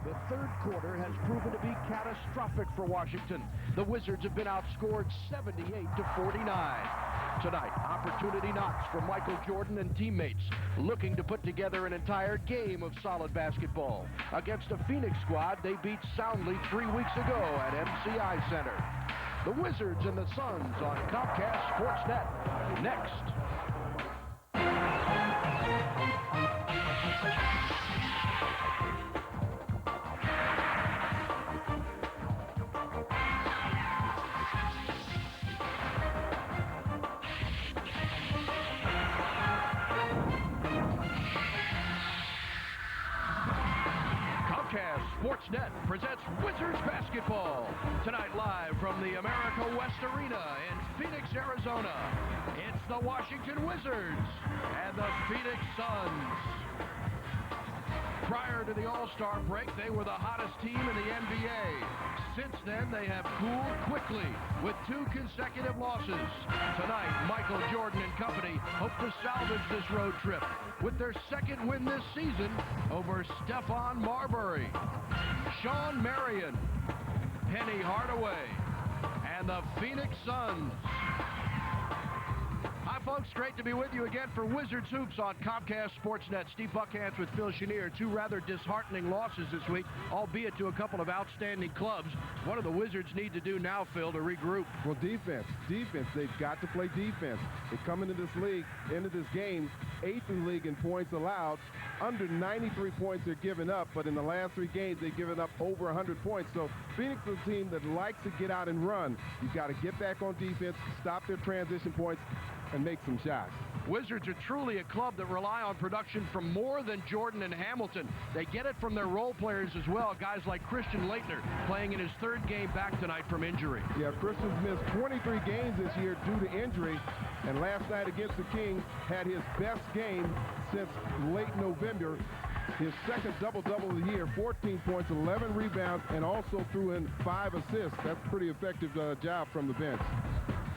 The third quarter has proven to be catastrophic for Washington. The Wizards have been outscored 78-49. Tonight, opportunity knocks for Michael Jordan and teammates, looking to put together an entire game of solid basketball against a Phoenix squad they beat soundly 3 weeks ago at MCI Center. The Wizards and the Suns on Comcast Sportsnet. Next. Sportsnet presents Wizards basketball. Tonight live from the America West Arena in Phoenix, Arizona. It's the Washington Wizards and the Phoenix Suns. Prior to the All-Star break, they were the hottest team in the NBA. Since then, they have cooled quickly with 2 consecutive losses. Tonight, Michael Jordan and company hope to salvage this road trip with their second win this season over Stephon Marbury, Shawn Marion, Penny Hardaway, and the Phoenix Suns. Hi, folks. Great to be with you again for Wizards Hoops on Comcast Sportsnet. Steve Buckhantz with Phil Chenier. 2 rather disheartening losses this week, albeit to a couple of outstanding clubs. What do the Wizards need to do now, Phil, to regroup? Well, defense. They've got to play defense. They come into this league, into this game, 8th in the league in points allowed. Under 93 points they're giving up, but in the last 3 games they've given up over 100 points. So Phoenix is a team that likes to get out and run. You've got to get back on defense, stop their transition points, and make some shots. Wizards are truly a club that rely on production from more than Jordan and Hamilton. They get it from their role players as well, guys like Christian Laettner playing in his 3rd game back tonight from injury. Yeah, Christian's missed 23 games this year due to injury, and last night against the Kings had his best game since late November. His second double-double of the year, 14 points, 11 rebounds, and also threw in 5 assists. That's a pretty effective job from the bench.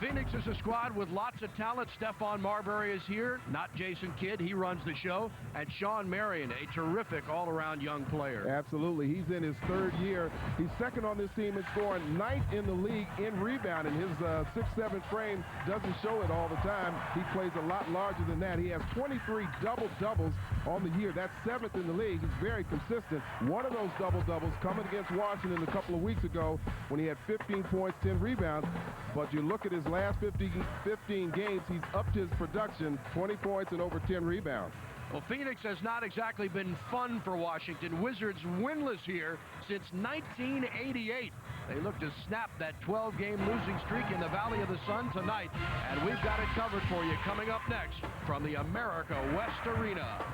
Phoenix is a squad with lots of talent. Stephon Marbury is here, not Jason Kidd. He runs the show. And Shawn Marion, a terrific all-around young player. Absolutely. He's in his 3rd year. He's second on this team in scoring, 9th in the league in rebounding. His 6'7" frame doesn't show it all the time. He plays a lot larger than that. He has 23 double-doubles on the year. That's 7th in the league. He's very consistent. One of those double-doubles coming against Washington a couple of weeks ago when he had 15 points, 10 rebounds. But you look at his last 15 games, he's upped his production, 20 points and over 10 rebounds. Well, Phoenix has not exactly been fun for Washington. Wizards winless here since 1988. They look to snap that 12-game losing streak in the Valley of the Sun tonight. And we've got it covered for you coming up next from the America West Arena.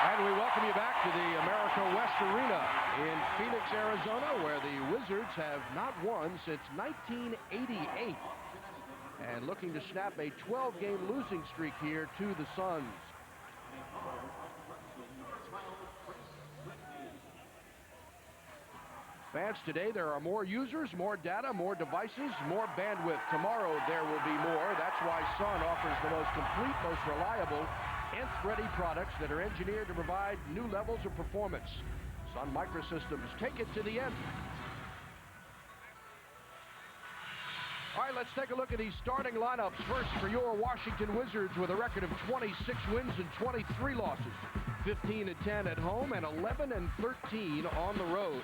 And we welcome you back to the America West Arena in Phoenix, Arizona, where the Wizards have not won since 1988. And looking to snap a 12-game losing streak here to the Suns. Fans, today there are more users, more data, more devices, more bandwidth. Tomorrow there will be more. That's why Sun offers the most complete, most reliable, nth-ready products that are engineered to provide new levels of performance. Sun Microsystems, take it to the end. All right, let's take a look at these starting lineups. First, for your Washington Wizards with a record of 26 wins and 23 losses. 15-10 at home and 11-13 on the road.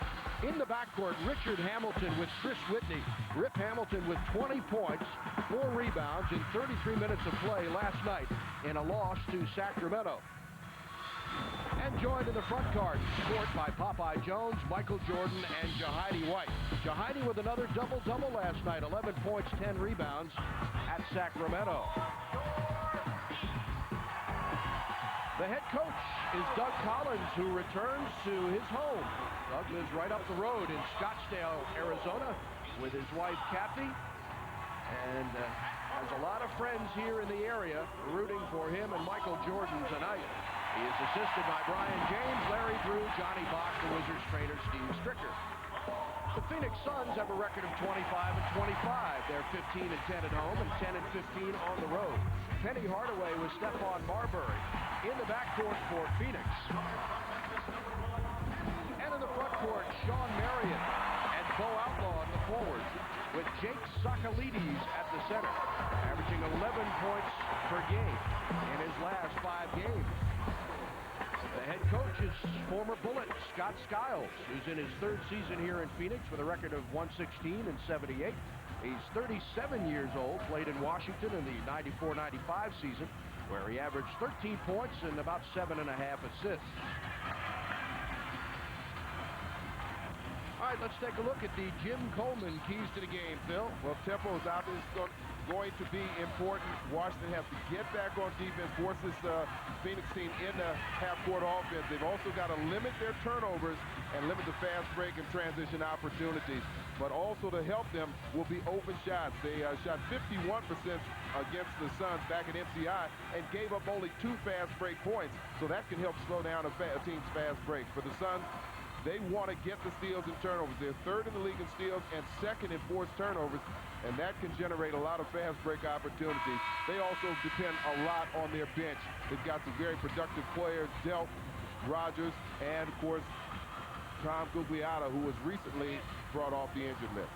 In the backcourt, Richard Hamilton with Chris Whitney. Rip Hamilton with 20 points, 4 rebounds in 33 minutes of play last night in a loss to Sacramento. And joined in the front court by Popeye Jones, Michael Jordan, and Jahidi White. Jahidi with another double-double last night, 11 points, 10 rebounds at Sacramento. The head coach is Doug Collins, who returns to his home. Doug lives right up the road in Scottsdale, Arizona, with his wife, Kathy, and has a lot of friends here in the area rooting for him and Michael Jordan tonight. He is assisted by Brian James, Larry Drew, Johnny Bach, the Wizards trainer, Steve Stricker. The Phoenix Suns have a record of 25-25. They're 15-10 at home and 10-15 on the road. Penny Hardaway with Stephon Marbury. In the the backcourt for Phoenix. And in the front court, Shawn Marion and Bo Outlaw in the forwards, with Jake Sakalides at the center, averaging 11 points per game in his last 5 games. The head coach is former Bullet Scott Skiles, who's in his 3rd season here in Phoenix with a record of 116 and 78. He's 37 years old, played in Washington in the 94-95 season, where he averaged 13 points and about 7.5 assists. All right, let's take a look at the Jim Coleman keys to the game, Phil. Well, tempo is obviously going to be important. Washington has to get back on defense, force this Phoenix team into half-court offense. They've also got to limit their turnovers and limit the fast break and transition opportunities. But also to help them will be open shots. They shot 51% against the Suns back at MCI and gave up only 2 fast break points. So that can help slow down a team's fast break. For the Suns, they want to get the steals and turnovers. They're 3rd in the league in steals and 2nd in forced turnovers, and that can generate a lot of fast break opportunities. They also depend a lot on their bench. They've got some very productive players, Delp, Rogers, and, of course, Tom Gugliotta, who was recently brought off the injured list.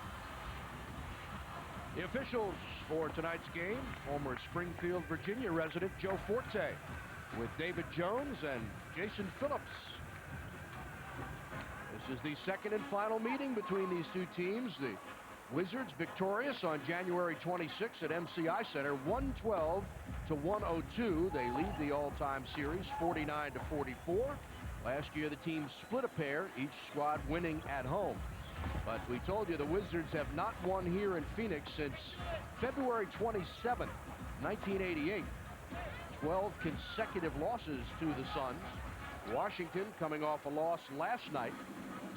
The officials for tonight's game, former Springfield, Virginia resident Joe Forte, with David Jones and Jason Phillips. This is the 2nd and final meeting between these two teams. The Wizards victorious on January 26th at MCI Center, 112 to 102. They lead the all-time series 49 to 44. Last year the teams split a pair, each squad winning at home. But we told you the Wizards have not won here in Phoenix since February 27th, 1988. 12 consecutive losses to the Suns. Washington coming off a loss last night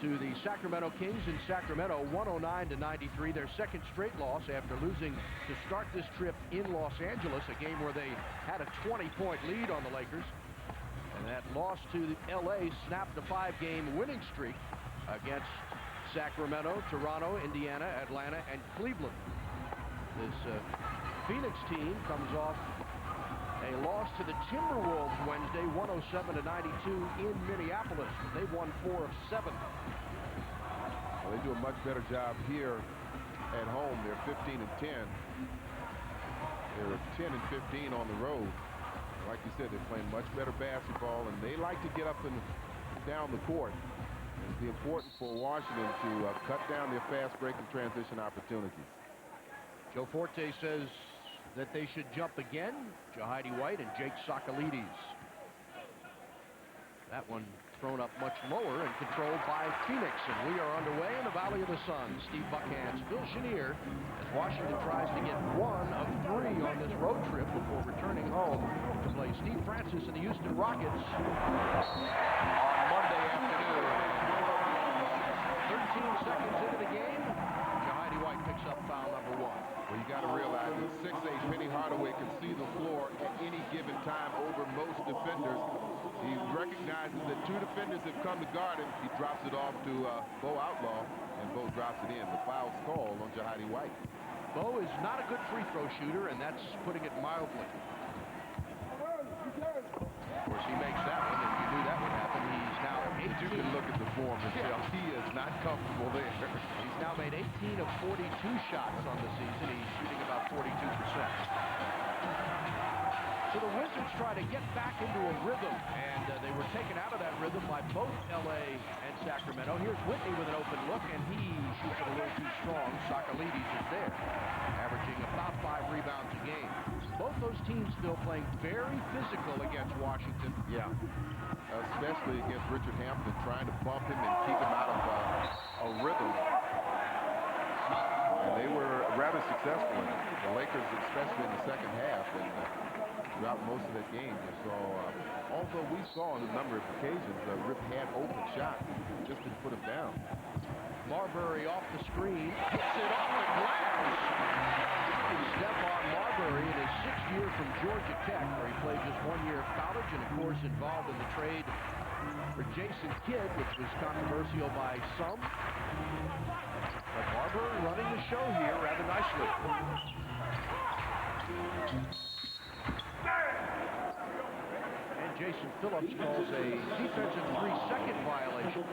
to the Sacramento Kings in Sacramento, 109 to 93, their 2nd straight loss after losing to start this trip in Los Angeles, a game where they had a 20-point lead on the Lakers. And that loss to LA snapped a 5-game winning streak against Sacramento, Toronto, Indiana, Atlanta, and Cleveland. This Phoenix team comes off a loss to the Timberwolves Wednesday, 107 to 92 in Minneapolis. They've won 4 of 7. Well, they do a much better job here at home. They're 15 and 10. They're 10 and 15 on the road. Like you said, they're playing much better basketball, and they like to get up and down the court. It'll be important for Washington to cut down their fast break and transition opportunities. Joe Forte says that they should jump again. Jahidi White and Jake Sakalides. That one thrown up much lower and controlled by Phoenix. And we are underway in the Valley of the Sun. Steve Buckhands, Phil Chenier, as Washington tries to get 1 of 3 on this road trip before returning home to play Steve Francis and the Houston Rockets on Monday afternoon. 13 seconds into the game, Jahidi White picks up foul number 1. Well, you got to realize that 6'8" Penny Hardaway can see the floor at any given time over most defenders. He recognizes that 2 defenders have come to guard him. He drops it off to Bo Outlaw, and Bo drops it in. The foul's called on Jahidi White. Bo is not a good free throw shooter, and that's putting it mildly. Of course, he makes that one, and you knew that would happen. He's now 18. You can look at the form and tell he is not comfortable there. He's now made 18 of 42 shots on the season. He's shooting about 42%. So the Wizards try to get back into a rhythm, and they were taken out of that rhythm by both LA and Sacramento. Here's Whitney with an open look, and he shoots it a little too strong. Sakalides is there, averaging about 5 rebounds a game. Both those teams still playing very physical against Washington. Yeah, especially against Richard Hampton, trying to bump him and keep him out of a rhythm. And they were rather successful in it. The Lakers, especially in the second half, and throughout most of that game. And so, although we saw on a number of occasions, Rip had open shots, just didn't put him down. Marbury off the screen, hits it off the glass. Stephon Marbury in his 6th year from Georgia Tech, where he played just 1 year of college and, of course, involved in the trade for Jason Kidd, which was controversial by some. But Marbury running the show here rather nicely. And Jason Phillips calls a defensive 3-second violation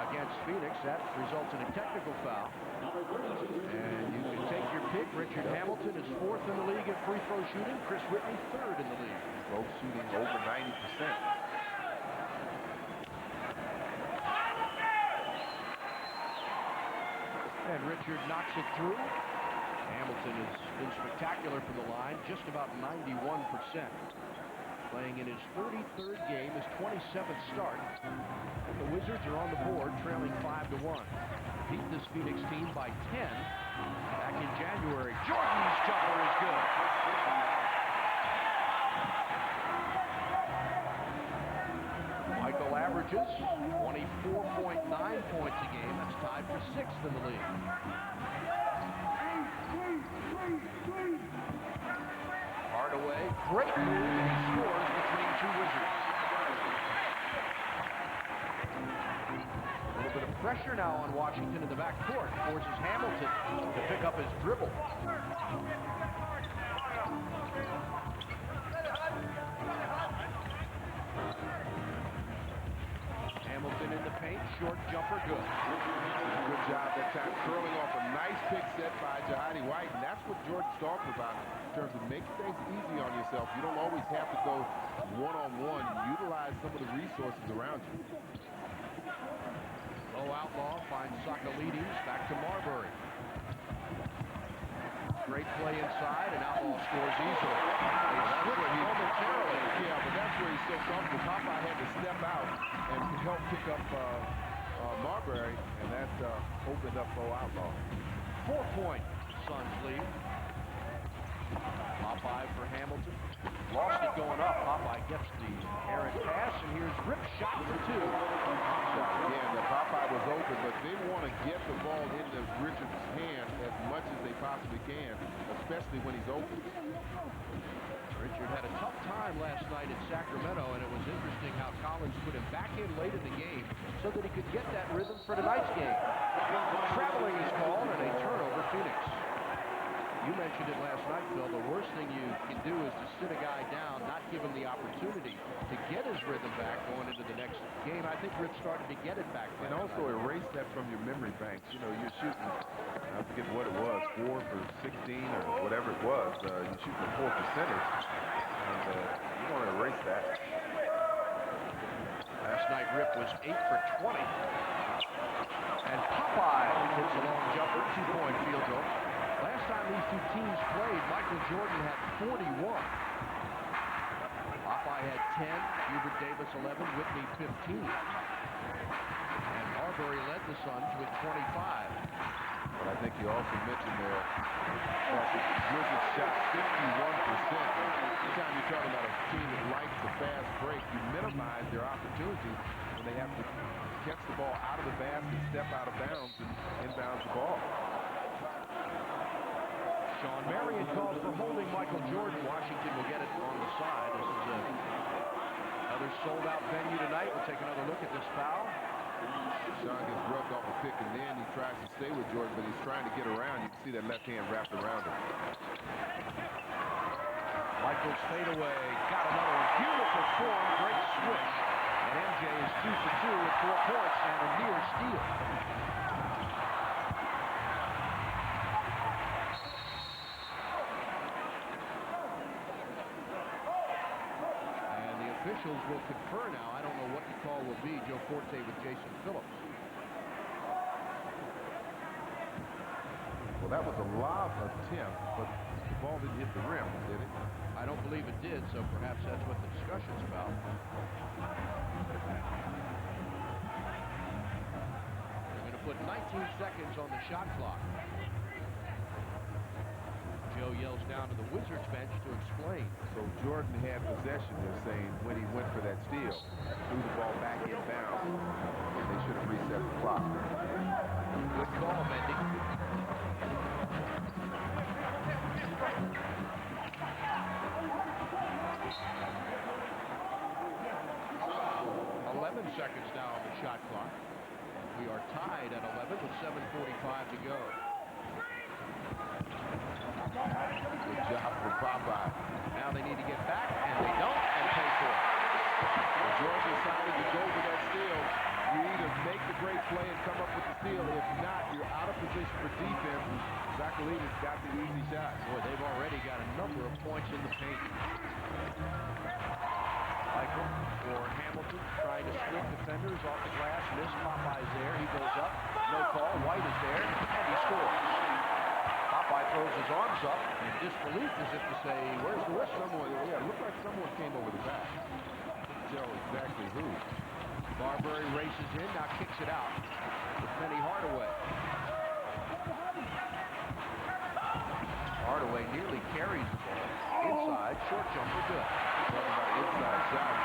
against Phoenix. That results in a technical foul. And you can take your pick. Richard Hamilton is 4th in the league in free throw shooting. Chris Whitney 3rd in the league. Both shooting over 90%. And Richard knocks it through. Hamilton has been spectacular from the line, just about 91%. Playing in his 33rd game, his 27th start. And the Wizards are on the board, trailing 5-1. Beat this Phoenix team by 10 back in January. Jordan's jumper is good. Michael averages 24.9 points a game. That's tied for 6th in the league. Hardaway, great move, and he scores between two Wizards. A little bit of pressure now on Washington in the backcourt. Forces Hamilton to pick up his dribble. Hamilton in the paint, short jumper, good. Good job that time, curling off a nice pick set by Jahadi White, and that's what Jordan's talking about in terms of making things easy on yourself. You don't always have to go one-on-one. Utilize some of the resources around you. Low outlaw finds Sakalides, back to Marbury. Great play inside, and Outlaw scores easily. They switch momentarily. Yeah, but that's where he's so comfortable. Popeye had to step out and help pick up Marbury, and that opened up for Outlaw. 4-point Suns lead. Popeye for Hamilton. Lost it going up. Popeye gets the errant pass, and here's Rip shot for 2. Again, the Popeye was open, but they want to get the ball into Richard's hand as much as they possibly can, especially when he's open. Richard had a tough time last night in Sacramento, and it was interesting how Collins put him back in late in the game so that he could get that rhythm for tonight's game. Traveling is called, and a turnover Phoenix. You mentioned it last night, Phil. The worst thing you can do is to sit a guy down, not give him the opportunity to get his rhythm back going into the next game. I think Rip started to get it back. And also erase that from your memory banks. You know, you're shooting, I forget what it was, 4 for 16 or whatever it was. You're shooting a 4 percentage, and you want to erase that. Last night, Rip was 8 for 20. And Popeye hits a long jumper, 2-point field goal. Last time these two teams played, Michael Jordan had 41. Popeye had 10, Hubert Davis 11, Whitney 15. And Marbury led the Suns with 25. But I think you also mentioned there that the Wizards shot 51%. Anytime you're talking about a team that likes the fast break, you minimize their opportunities when they have to catch the ball out of the basket, step out of bounds, and inbounds the ball. Shawn Marion calls for holding Michael Jordan. Washington will get it on the side. This is another sold-out venue tonight. We'll take another look at this foul. Shawn gets rubbed off a pick, and then he tries to stay with Jordan, but he's trying to get around. You can see that left hand wrapped around him. Michael's fadeaway. Got another beautiful form. Great switch. And MJ is 2 for 2 with 4 points and a near steal. Officials will confer now. I don't know what the call will be. Joe Forte with Jason Phillips. Well, that was a lob attempt, but the ball didn't hit the rim, did it? I don't believe it did, so perhaps that's what the discussion's about. They're going to put 19 seconds on the shot clock. Joe yells down to the Wizards bench to explain. So Jordan had possession, they're saying, when he went for that steal. Threw the ball back inbound, and they should have reset the clock. Good call, Mendy. 11 seconds now on the shot clock. We are tied at 11 with 7:45 to go. Good job for Popeye. Now they need to get back, and they don't, and pay for it. trying to split defenders off the glass. Miss Popeye's there. He goes up. No call. White is there, and he scores. Popeye throws his arms up in disbelief as if to say, where's the whistle? Yeah, it looked like someone came over the back. Couldn't tell exactly who. Marbury races in, now kicks it out with Penny Hardaway. Hardaway nearly carries the ball. Inside, short jumper, good. Talking about inside shot.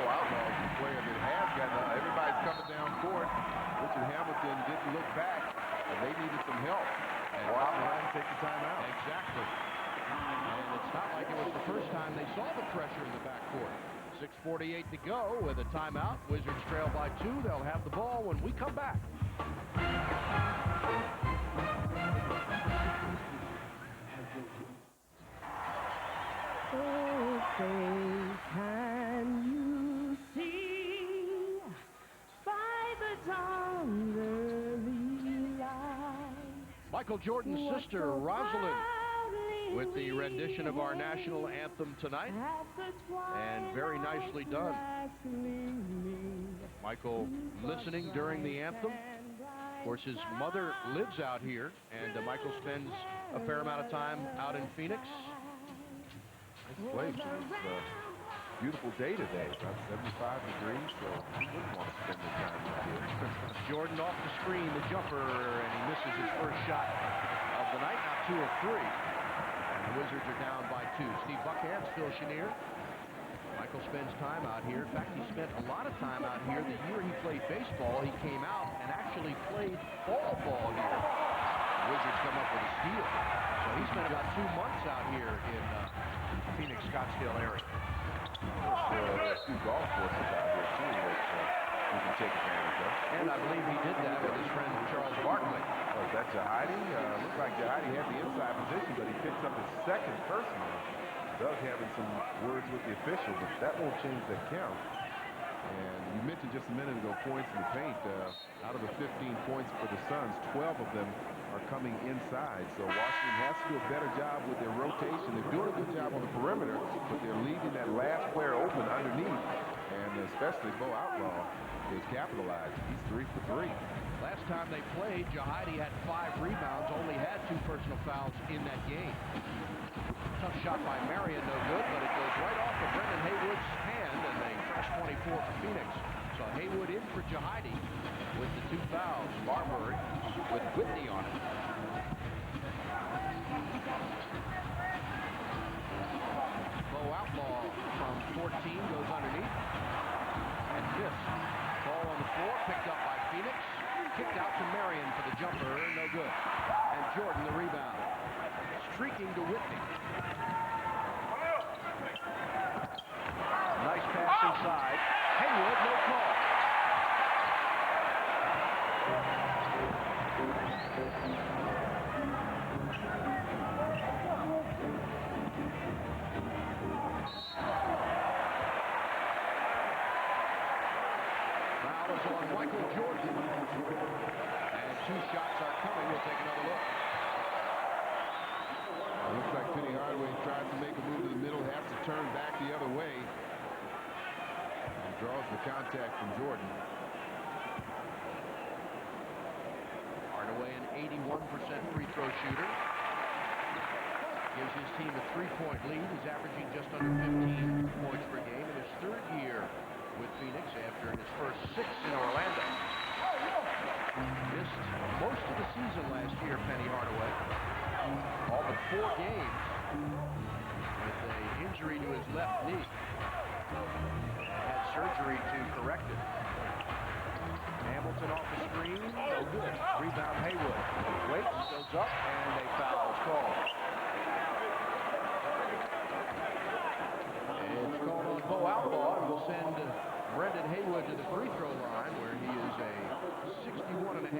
Outlaw is the player that has got everybody's coming down court. Richard Hamilton didn't look back, and they needed some help. And Washington had to take the timeout. Exactly. And it's not like it was the first time they saw the pressure in the backcourt. 6:48 to go with a timeout. Wizards trail by 2. They'll have the ball when we come back. Oh, say, can you see by the dawn's early light? Michael Jordan's sister, Rosalind, with the rendition of our national anthem tonight, and very nicely done. Michael listening during the anthem. Of course, his mother lives out here, and Michael spends a fair amount of time out in Phoenix. Nice place. It's a beautiful day today. About 75 degrees, so he wouldn't want to spend the time out here. Jordan off the screen, the jumper, and he misses his first shot of the night. Now 2 of 3. The Wizards are down by 2. Steve Buckhantz, Phil Chenier. Michael spends time out here. In fact, he spent a lot of time out here. The year he played baseball, he came out and actually played fall ball here. The Wizards come up with a steal. So he spent about 2 months out here in Phoenix, Scottsdale area. There's 2 golf courses out here, too, that you can take advantage of. And I believe he did that with his friend Charles Barkley. Oh, is that Jahidi? Looks like Jahidi had the inside position, but he picks up his second personal. Doug having some words with the official, but that won't change the count. And you mentioned just a minute ago points in the paint. Out of the 15 points for the Suns, 12 of them are coming inside. So Washington has to do a better job with their rotation. They're doing a good job on the perimeter, but they're leaving that last player open underneath. And especially Bo Outlaw is capitalizing. He's 3 for 3. Last time they played, Jahidi had 5 rebounds, only had 2 personal fouls in that game. Tough shot by Marion, no good, but it goes right off of Brendan Haywood's hand, and a fresh 24 for Phoenix. So Haywood in for Jahidi with the 2 fouls. Marbury with Whitney on it. Bo Outlaw from 14 goes underneath and missed. Ball on the floor, picked up by Phoenix. Kicked out to Marion for the jumper, no good. And Jordan the rebound. Streaking to Whitney. Nice pass inside. Haywood, no call. Foul is on Michael Jordan. And 2 shots are coming. We'll take another look. Looks like Penny Hardaway tries to make a move to the middle, has to turn back the other way. And draws the contact from Jordan. Hardaway, an 81% free throw shooter. Gives his team a 3-point lead. He's averaging just under 15 points per game in his 3rd year with Phoenix after his first 6 in Orlando. Missed most of the season last year, Penny Hardaway. All but 4 games with an injury to his left knee. Had surgery to correct it. Hamilton off the screen, no good. Rebound Haywood. Waits, goes up, and a foul is called. And it's called on Bo Outlaw, and will send Brendan Haywood to the free throw line, where he is a 61.5%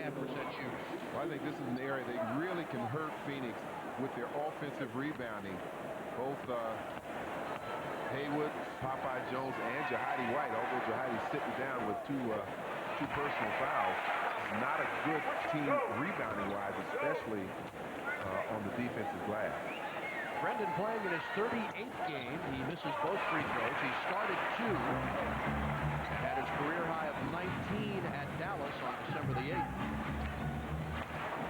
shooter. Well, I think this is an area they really can hurt Phoenix with their offensive rebounding. Both Haywood, Popeye Jones, and Jahidi White, although Jahidi's sitting down with two personal fouls. Not a good team rebounding-wise, especially on the defensive glass. Brendan playing in his 38th game. He misses both free throws. He started 2. Had his career high of 19 at Dallas on December the 8th.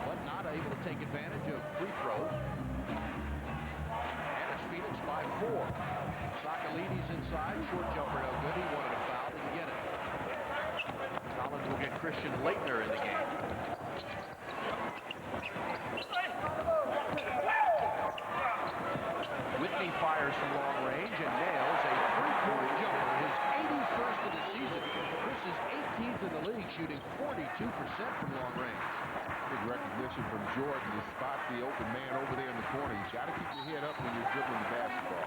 But not able to take advantage of free throws. And it's Phoenix by 4. Sakalides inside. Short jumper no good. He wanted a foul. Didn't get it. Collins will get Christian Laettner in the game. Whitney fires from long range and nails a three-point jumper, his 81st of the season. Chris is 18th in the league, shooting 42% from long range. Big recognition from Jordan to spot the open man over there in the corner. You got to keep your head up when you're dribbling the basketball.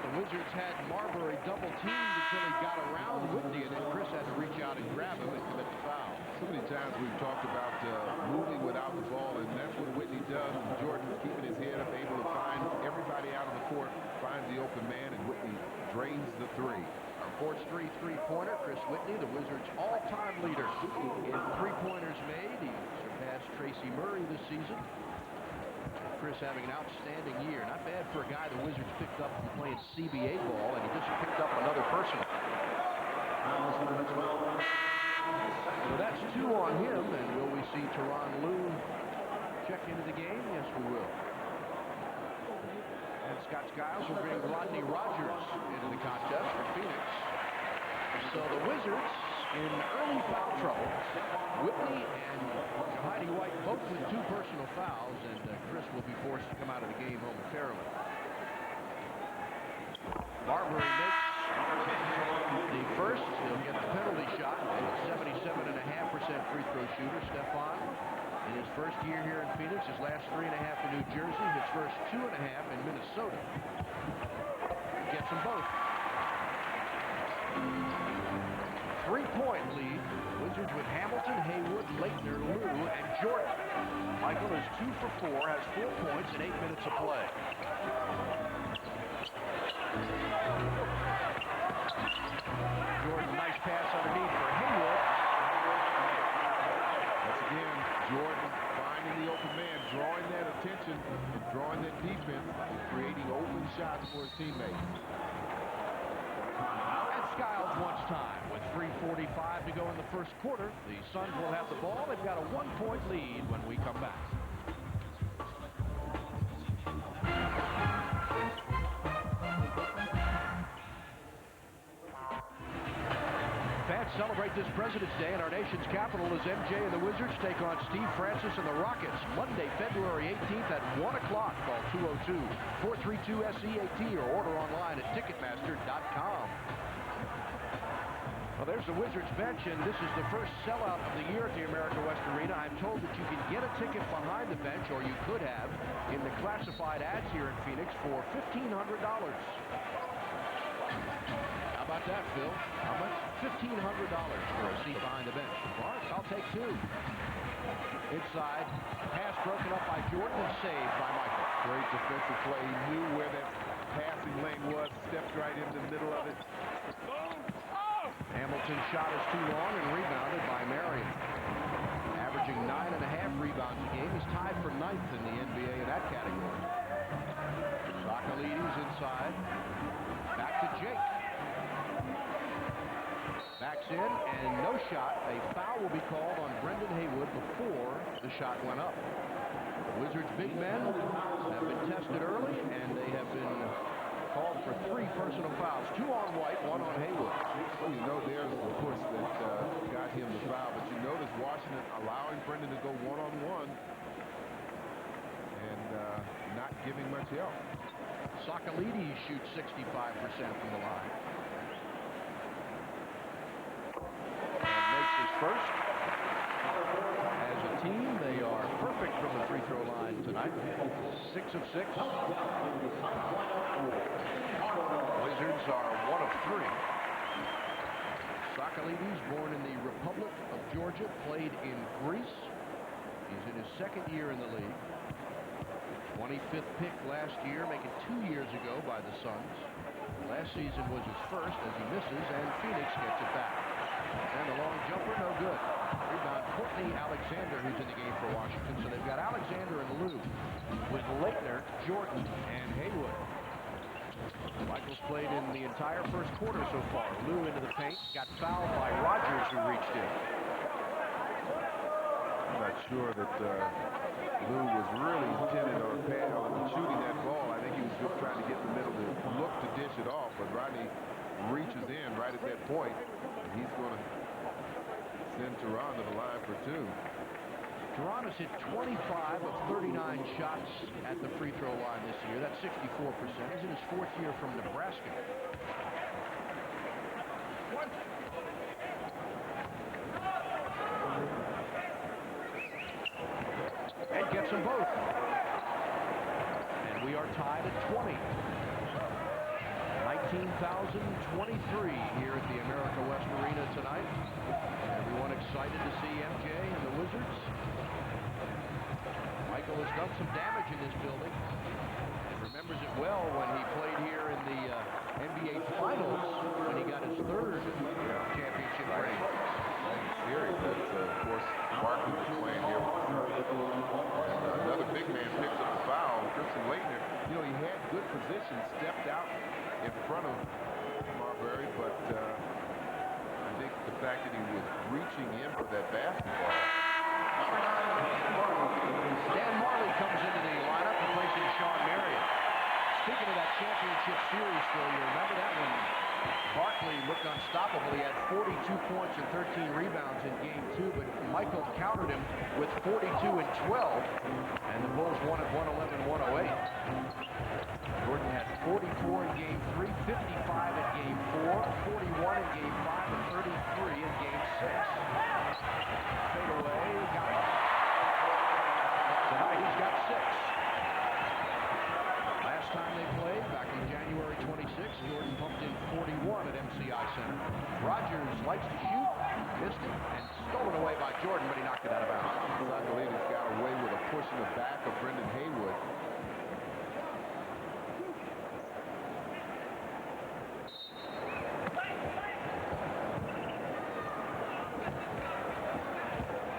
The Wizards had Marbury double teamed until he got around Whitney, and then Chris had to reach out and grab him and commit the foul. So many times we've talked about moving without the ball, and that's what Whitney does. And Jordan keeping his head up, able to find everybody out on the court, finds the open man, and Whitney drains the three. Our Court 3 three-pointer, Chris Whitney, the Wizards' all-time leader in three-pointers made. He surpassed Tracy Murray this season. Chris having an outstanding year. Not bad for a guy the Wizards picked up from playing CBA ball, and he just picked up another personal. So that's 2 on him, and will we see Tyronn Lue check into the game? Yes, we will. And Scott Skiles will bring Rodney Rogers into the contest for Phoenix. So the Wizards in early foul trouble. Whitney and Heidi White both with 2 personal fouls, and Chris will be forced to come out of the game momentarily. Marbury makes the first. He'll get the penalty shot. A 77.5% free throw shooter. Stephon, in his first year here in Phoenix, his last 3.5 in New Jersey, his first 2.5 in Minnesota. Gets them both. 3-point lead. Wizards with Hamilton, Haywood, Laettner, Lue, and Jordan. Michael is 2 for 4, has 4 points in 8 minutes of play. Jordan, nice pass underneath for Haywood. Once again, Jordan finding the open man, drawing that attention and drawing that defense and creating open shots for his teammates. And Skiles wants time. With 3:45 to go in the first quarter, the Suns will have the ball. They've got a 1-point lead when we come back. Fans celebrate this President's Day in our nation's capital as MJ and the Wizards take on Steve Francis and the Rockets Monday, February 18th at 1 o'clock. Call 202-432-SEAT or order online at Ticketmaster.com. Well, there's the Wizards bench, and this is the first sellout of the year at the America West Arena. I'm told that you can get a ticket behind the bench, or you could have, in the classified ads here in Phoenix for $1,500. How about that, Phil? How much? $1,500 for a seat behind the bench. Mark, I'll take 2. Inside, pass broken up by Jordan and saved by Michael. Great defensive play. He knew where that passing lane was, stepped right into the middle of it. Hamilton's shot is too long and rebounded by Marion. Averaging 9.5 rebounds a game. He's tied for 9th in the NBA in that category. Sakalides inside. Back to Jake. Backs in and no shot. A foul will be called on Brendan Haywood before the shot went up. The Wizards' big men have been tested early, and they have been called for 3 personal fouls. 2 on White, 1 on Haywood. Well, you know there's the push that got him the foul, but you notice Washington allowing Brendan to go one-on-one and not giving much help. Sakalides shoots 65% from the line. And makes his first. As a team, they are perfect from the free throw line tonight. 6 of 6. Wizards are 1 of 3. Sakalides, born in the Republic of Georgia, played in Greece. He's in his 2nd year in the league. 25th pick last year, making 2 years ago by the Suns. Last season was his first as he misses, and Phoenix gets it back. And the long jumper, no good. Rebound, Courtney Alexander, who's in the game for Washington. So they've got Alexander and Lue with Laettner, Jordan, and Haywood. Michael's played in the entire first quarter so far. Lue into the paint, got fouled by Rogers, who reached in. I'm not sure that Lue was really intended on shooting that ball. I think he was just trying to get in the middle to look to dish it off, but Rodney reaches in right at that point, and he's going to send Tyronn to the line for two. Tyronn has hit 25 of 39 shots at the free throw line this year. That's 64%. He's in his fourth year from Nebraska. And gets them both. And we are tied at 20. 19,023 here at the America West Arena tonight. Everyone excited to see MJ and the Wizards. Michael has done some damage in this building. Remembers it well when he played here in the NBA Finals when he got his third championship ring. Series that, of course, Barkley was playing here. And another big man picks up the foul. Christian Laettner, you know, he had good position, stepped out in front of Marbury, but I think the fact that he was reaching in for that basketball. Dan Marley comes into the lineup replacing Shawn Marion. Speaking of that championship series, Phil, you remember that when Barkley looked unstoppable. He had 42 points and 13 rebounds in game 2, but Michael countered him with 42 and 12, and the Bulls won at 111-108. Jordan had 44 in game 3, 55 in game 4, 41 in game 5, and 33 in game 6. Fadeaway, got it. Tonight he's got 6. Last time they played, back on January 26th, Jordan pumped in 41 at MCI Center. Rogers likes to shoot, missed it, and stolen away by Jordan, but he knocked it out of bounds. I believe he's got away with a push in the back of Brendan Haywood.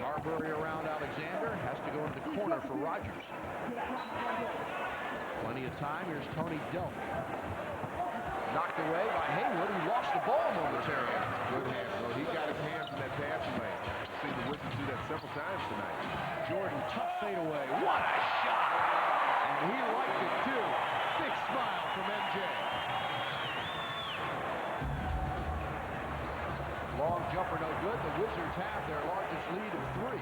Marbury around Alexander, has to go into the corner for Rogers. Plenty of time. Here's Tony Delk. Knocked away by Haywood. He lost the ball momentarily. Good hands, though. He got his hands in that passing lane. I've seen the Wizards do that several times tonight. Jordan, tough fadeaway. What a shot! And he liked it, too. Big smile from MJ. Long jumper, no good. The Wizards have their largest lead of 3.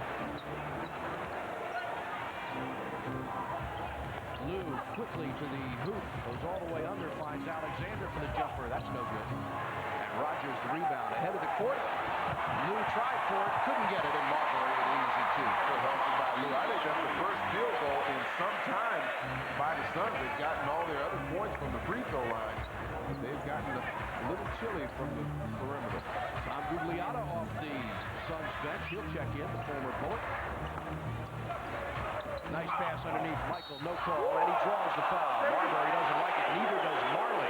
Lue quickly to the hoop, goes all the way under, finds Alexander for the jumper. That's no good. And Rogers the rebound ahead of the court. Lue tried for it, couldn't get it, and Marbury with an easy 2. Good hustle by Lue. I think that's the first field goal in some time by the Suns. They've gotten all their other points from the free throw line. They've gotten a little chilly from the perimeter. Tom Gugliotta off the Suns bench. He'll check in, the former Bullet. Nice pass underneath Michael, no call, and he draws the foul. Marbury doesn't like it, neither does Marley.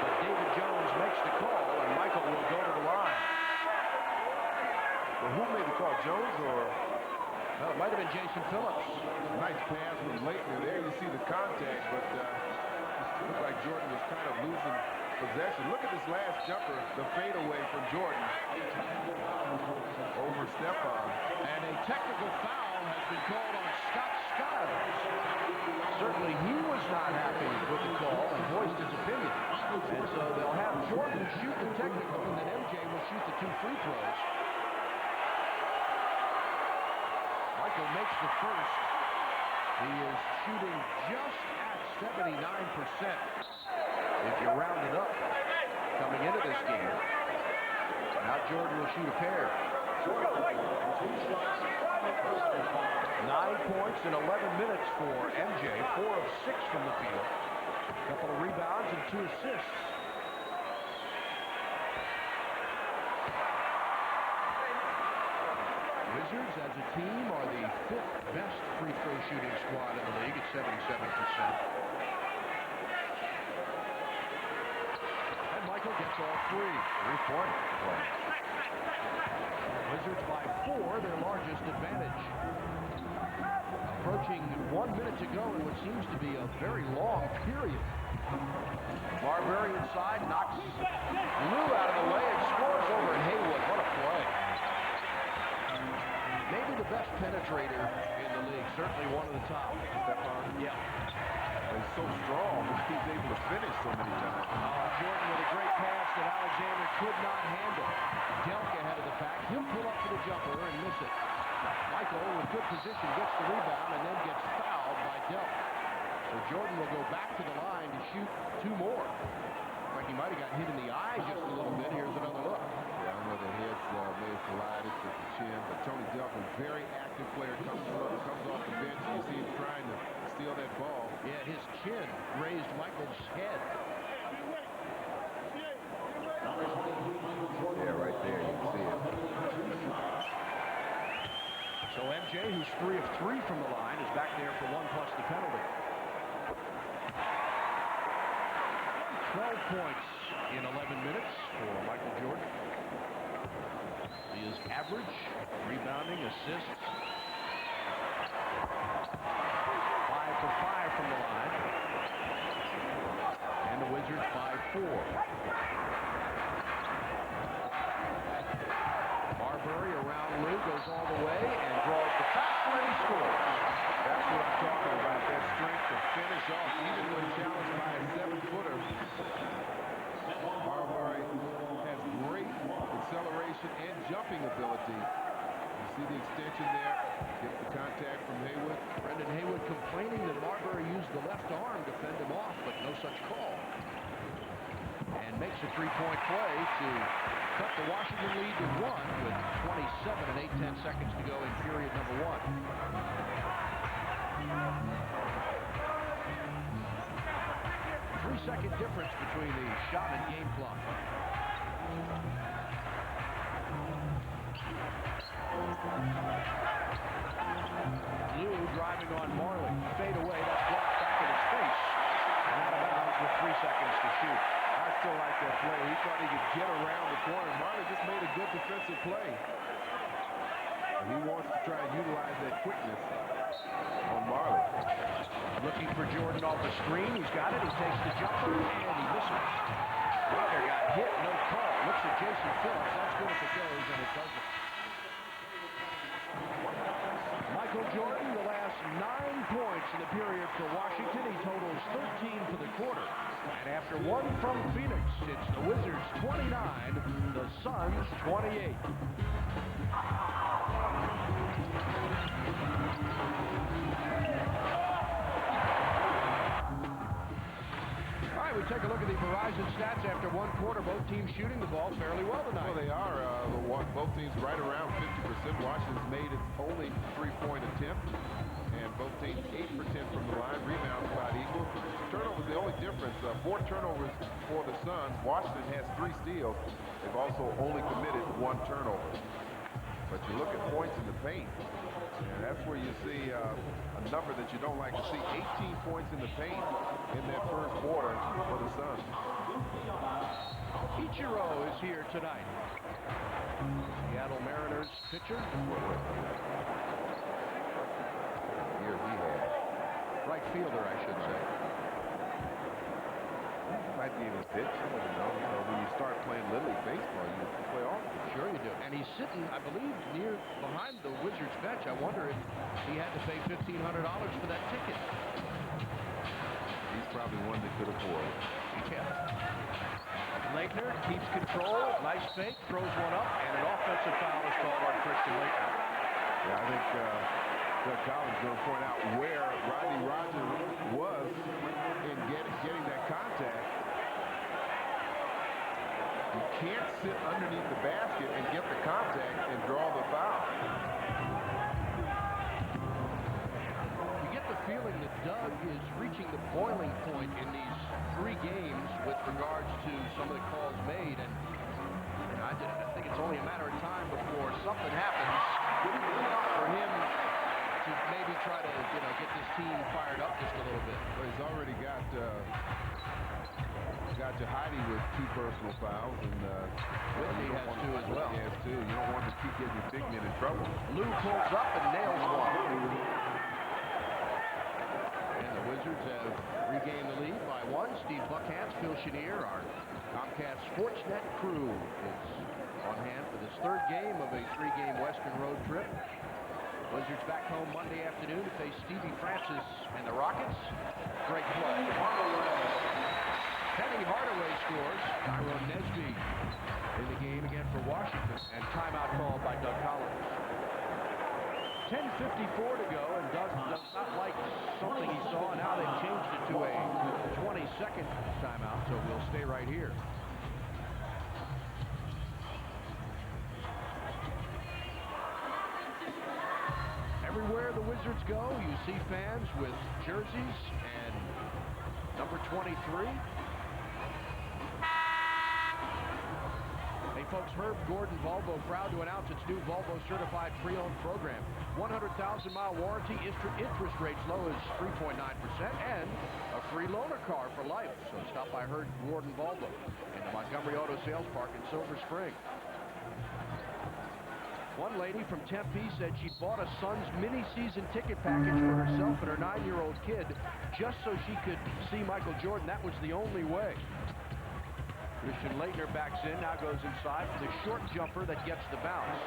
But David Jones makes the call, and Michael will go to the line. Well, who made the call, Jones or? Well, it might have been Jason Phillips. Nice pass from Laettner. There you see the contact, but it looked like Jordan was kind of losing possession. Look at this last jumper, the fadeaway from Jordan over Stephon. And a technical foul has been called on Scott Skiles. Certainly he was not happy with the call and voiced his opinion. And so they'll have Jordan shoot the technical, and then MJ will shoot the 2 free throws. Michael makes the first. He is shooting just at 79%, if you round it up, coming into this game. Now Jordan will shoot a pair. 9 points in 11 minutes for MJ, 4 of 6 from the field. A couple of rebounds and 2 assists. Wizards, as a team, are the 5th best free throw shooting squad in the league at 77%. And Michael gets all 3. 3-point play. Wizards by 4, their largest advantage. Approaching 1 minute to go in what seems to be a very long period. Marbury inside, knocks Lue out of the way and scores over Haywood. What a play. Maybe the best penetrator in the league, certainly one of the top. Stephon? Yeah. He's so strong, he's able to finish so many times. Jordan with a great pass that Alexander could not handle. Delk ahead of the pack. He'll pull up for the jumper and miss it. Michael with good position gets the rebound and then gets fouled by Delk. So Jordan will go back to the line to shoot 2 more. Like he might have gotten hit in the eye just a little bit. Here's another look. Yeah, I know the heads may have collided with the chin, but Tony Delk, a very active player, comes off the bench, and you see him trying to steal that ball. Yeah, his chin raised Michael's head. Yeah, right there, you can see it. So MJ, who's 3 of 3 from the line, is back there for 1 plus the penalty. 12 points in 11 minutes for Michael Jordan. He is average, rebounding, assists. 5 for 5 from the line. And the Wizards by 4. Marbury around Lue, goes all the way and draws the foul and he scores. That's what I'm talking about, that strength to finish off even when challenged by a 7-footer. Marbury has great acceleration and jumping ability. You see the extension there, gets the contact from Haywood. Brendan Haywood complaining that Marbury used the left arm to fend him off, but no such call. And makes a 3-point play to cut the Washington lead to 1 with 27 and 8/10 seconds to go in period number 1. Three-second difference between the shot and game clock. Lue driving on Marley. Fadeaway, that's blocked back in his face. And out of bounds with 3 seconds to shoot. I still like that play. He thought he could get around the corner. Marley just made a good defensive play. And he wants to try and utilize that quickness on Marley. Looking for Jordan off the screen. He's got it. He takes the jumper and he misses. Ryder got hit. No call. Looks at Jason Phillips. That's good if it goes, and it doesn't. Michael Jordan, the last 9 points in the period for Washington. He totals 13 for the quarter. And after 1 from Phoenix, it's the Wizards 29, the Suns 28. All right, we take a look at the Verizon stats after 1 quarter. Both teams shooting the ball fairly well tonight. Well, they are. Both teams right around 50%. Washington's made its only 3-point attempt. And both teams 8% from the line. Rebounds about equal. Turnovers the only difference. 4 turnovers for the Suns. Washington has 3 steals. They've also only committed 1 turnover. But you look at points in the paint, and that's where you see a number that you don't like to see. 18 points in the paint in that first quarter for the Suns. Ichiro is here tonight. Seattle Mariners pitcher. Here he had. Right fielder, I should say. Might be even pitch. I don't know. You know, when you start playing Little League baseball, you play all. Sure you do. And he's sitting, I believe, near behind the Wizards bench. I wonder if he had to pay $1,500 for that ticket. He's probably one that could afford it. Yeah. Laettner keeps control. Nice fake. Throws one up. And an offensive foul is called on Christian Laettner. Yeah, I think Doug Collins is going to point out where Rodney Rogers was in getting that contact. You can't sit underneath the basket and get the contact and draw the foul. You get the feeling that Doug is reaching the boiling point in these 3 games with regards to some of the calls made. And I think it's only a matter of time before something happens for him to maybe try to, get this team fired up just a little bit. Well, he's already got Heidi with 2 personal fouls, and Whitney has two as well. He has two. You don't want to keep getting your big men in trouble. Lue pulls up and nails one. And the Wizards have regained the lead by one. Steve Buckhantz, Phil Chenier, our Comcast Sportsnet crew is on hand for this third game of a three-game Western road trip. Wizards back home Monday afternoon to face Stevie Francis and the Rockets. Great play. Penny Hardaway scores. Tyronn Nesby in the game again for Washington. And timeout called by Doug Collins. 10:54 to go, and Doug does not like something he saw. Now they've changed it to a 20-second timeout, so we'll stay right here. Everywhere the Wizards go, you see fans with jerseys and number 23. Hey folks, Herb Gordon Volvo proud to announce its new Volvo certified pre-owned program. 100,000-mile warranty, interest rates low as 3.9%, and a free loaner car for life. So stop by Herb Gordon Volvo in the Montgomery Auto Sales Park in Silver Spring. One lady from Tempe said she bought a Suns mini-season ticket package for herself and her 9-year-old kid just so she could see Michael Jordan. That was the only way. Christian Laettner backs in, now goes inside for the short jumper that gets the bounce.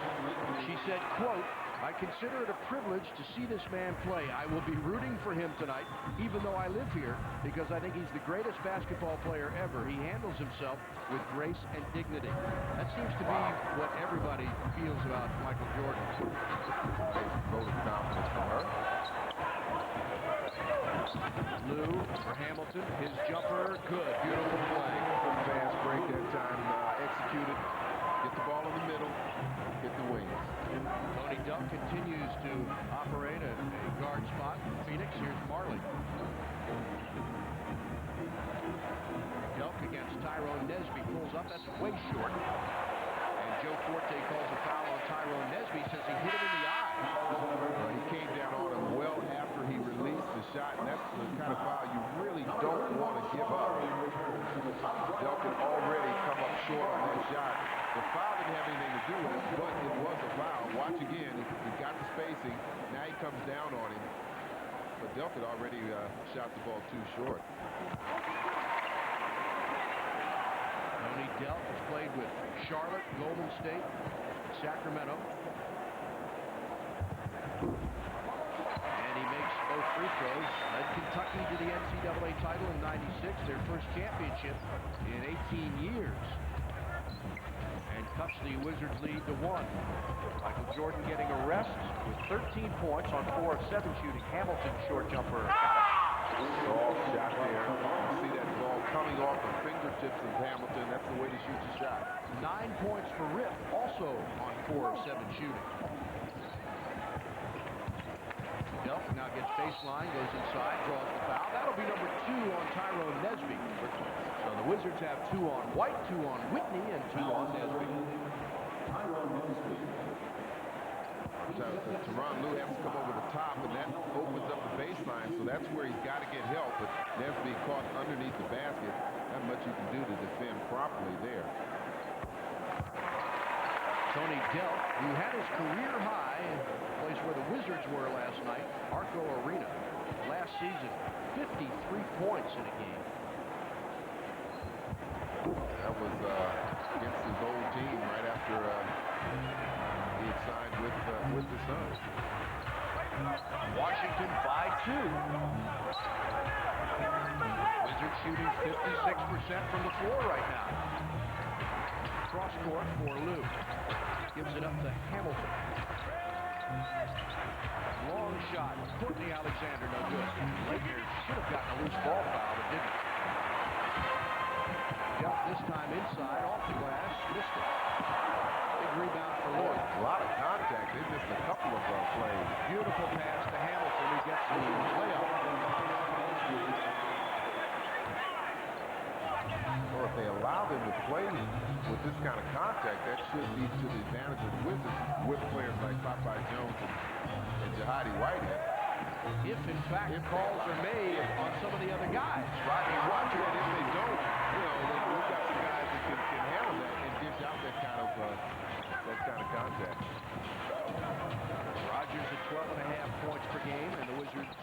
She said, quote, "I consider it a privilege to see this man play. I will be rooting for him tonight, even though I live here, because I think he's the greatest basketball player ever. He handles himself with grace and dignity." That seems to be what everybody feels about Michael Jordan. Vote of confidence from her. Lue for Hamilton, his jumper, good, beautiful play. Fast break that time, executed. Get the ball in the middle, hit the wings. Tony Delk continues to operate a guard spot in Phoenix. Here's Marley. Delk against Tyronn Nesby, pulls up, that's way short. And Joe Forte calls a foul on Tyronn Nesby, says he hit him in the eye. He came down on him well after he released the shot, and that's the kind of foul you really don't want to give up. Delk had already come up short on that shot. The foul didn't have anything to do with it, but it was a foul. Watch again, he got the spacing, now he comes down on him. But Delk had already shot the ball too short. Tony Delk has played with Charlotte, Golden State, Sacramento. And he makes both free throws. Led Kentucky to the NCAA title in '96, their first championship in 18 years. And cuts the Wizards lead to 1. Michael Jordan getting a rest with 13 points on 4 of 7 shooting. Hamilton short jumper. Soft shot there. You see that ball coming off the fingertips of Hamilton. That's the way to shoot the shot. 9 points for Rip, also on 4 of 7 shooting. Delk now gets baseline, goes inside, draws the foul. That'll be number 2 on Tyronn Nesby. So the Wizards have 2 on White, 2 on Whitney, and 2 on Nesby. Tyronn Lue has to come over the top, and that opens up the baseline, so that's where he's got to get help. But Nesby caught underneath the basket. Not much you can do to defend properly there. Tony Delk, who had his career high in the place where the Wizards were last night, Arco Arena, last season, 53 points in a game. That was against his old team right after he had signed with the Suns. Washington by 2. Wizards shooting 56% from the floor right now. Cross court for Lue. Gives it up to Hamilton. Long shot. Courtney Alexander, no good. Laettner should have gotten a loose ball foul, but didn't. Delk this time inside, off the glass, missed it. Big rebound for Lue. A lot of contact. They missed a couple of plays. Beautiful pass to Hamilton, who gets the layup. Well, if they allow them to play with this kind of contact, that should be to the advantage of the Wizards with players like Popeye Jones and Jahadi Whitehead. If, in fact, calls are made on some of the other guys. Right, and watch that. If they don't, you know, we've got some guys that can handle that and dish out that kind of that kind of contact. Rogers at 12.5 points per game, and the Wizards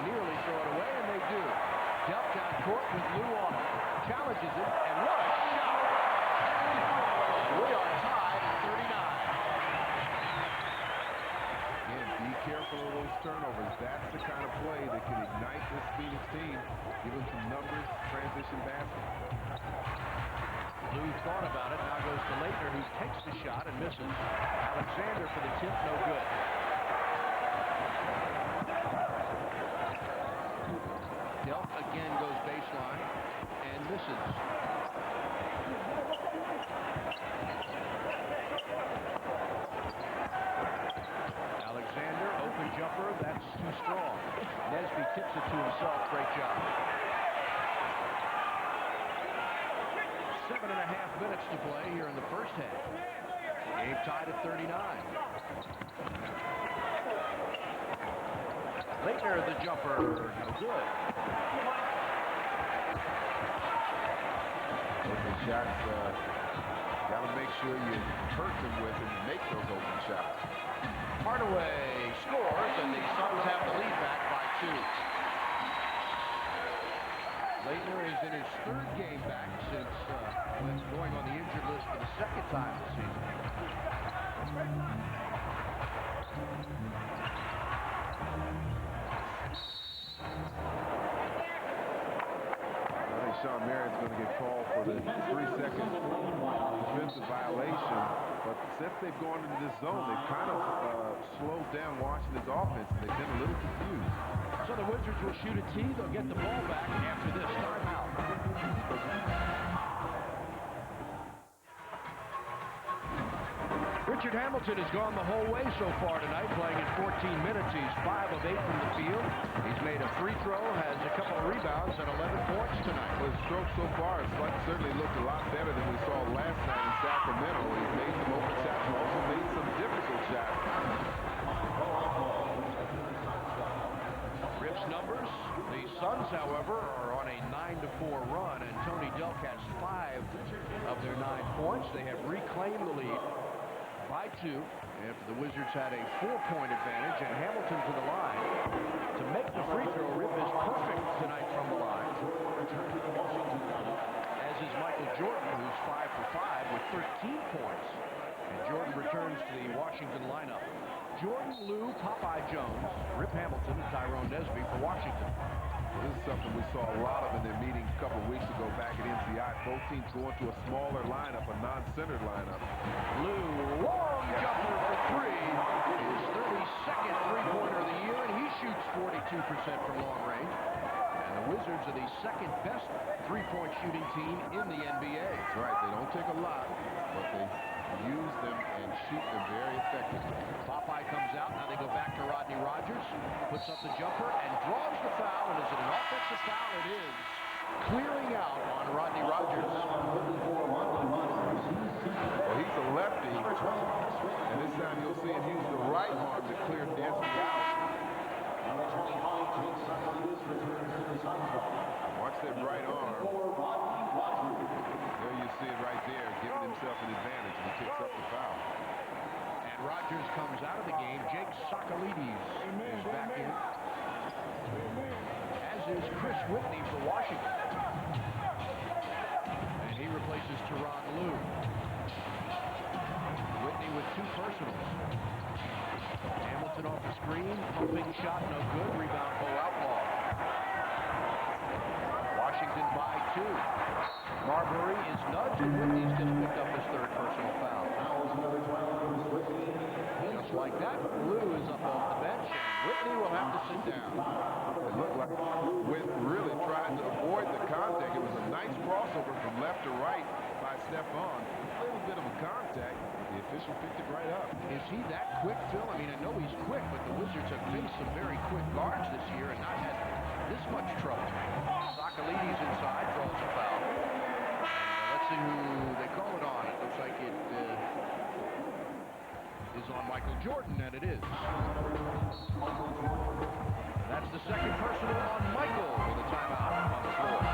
nearly throw it away, and they do. Delp down court with Lue on it. Challenges it, and what a shot! We are tied at 39. Again, be careful of those turnovers. That's the kind of play that can ignite this Phoenix team. Give them some numbers, transition basket. Lue thought about it, now goes to Laettner, who takes the shot and misses. Alexander for the tip, no good. Delp again goes baseline and misses. Alexander, open jumper, that's too strong. Nesby tips it to himself, great job. 7.5 minutes to play here in the first half. Game tied at 39. Laettner, the jumper, no good. Open shots, got to make sure you hurt them with and make those open shots. Hardaway scores, and the Suns have the lead back by 2. Laettner is in his 3rd game back since going on the injured list for the 2nd time this season. I think Shawn Marion's going to get called for the 3-second defensive violation, but since they've gone into this zone, they've kind of slowed down Washington's offense, and they've been a little confused. So the Wizards will shoot a tee. They'll get the ball back after this timeout. Richard Hamilton has gone the whole way so far tonight, playing in 14 minutes. He's 5 of 8 from the field. He's made a free throw, has a couple of rebounds, and 11 points tonight. Well, his stroke so far has certainly looked a lot better than we saw last night in Sacramento. He's made some open shots and also made some difficult shots. Rip's numbers. The Suns, however, are on a 9-4 run, and Tony Delk has 5 of their 9 points. They have reclaimed the lead by 2 after the Wizards had a 4-point advantage, and Hamilton to the line to make the free throw. Rip is perfect tonight from the line, as is Michael Jordan, who's 5 for 5 with 13 points. And Jordan returns to the Washington lineup. Jordan, Lue, Popeye Jones, Rip Hamilton, and Tyronn Nesby for Washington. Well, this is something we saw a lot of in their meeting a couple of weeks ago back at NCI. Both teams going to a smaller lineup, a non-centered lineup. Lue, long jumper for 3. His 32nd three-pointer of the year, and he shoots 42% from long range. And the Wizards are the 2nd best three-point shooting team in the NBA. That's right. They don't take a lot, but they use them and shoot them very effectively. Popeye comes out. Now they go back to Rodney Rogers. Puts up the jumper and draws the foul. And is it an offensive foul? It is. Clearing out on Rodney Rogers. Well, he's a lefty. And this time you'll see him use the right arm to clear Nesby out. Watch that right arm. There you see it right there, giving himself an advantage, and he picks up the foul. And Rogers comes out of the game. Jake Sakalides is back in, as is Chris Whitney for Washington. And he replaces Tyronn Lue. Whitney with 2 personals. Hamilton off the screen, pumping shot, no good. Rebound, Bo Outlaw. Washington by 2. Marbury is nudged, and Whitney's just picked up his 3rd personal foul. Just like that, Lue is up off the bench, and Whitney will have to sit down. It looked like Whit really tried to avoid the contact. It was a nice crossover from left to right by Stephon. A little bit of a contact. The official picked it right up. Is he that quick, Phil? I mean, I know he's quick, but the Wizards have faced some very quick guards this year and not had this much trouble. Sakalides inside, draws a foul. Let's see who they call it on. It looks like it is on Michael Jordan, and it is. That's the 2nd personal on Michael with a timeout on the floor.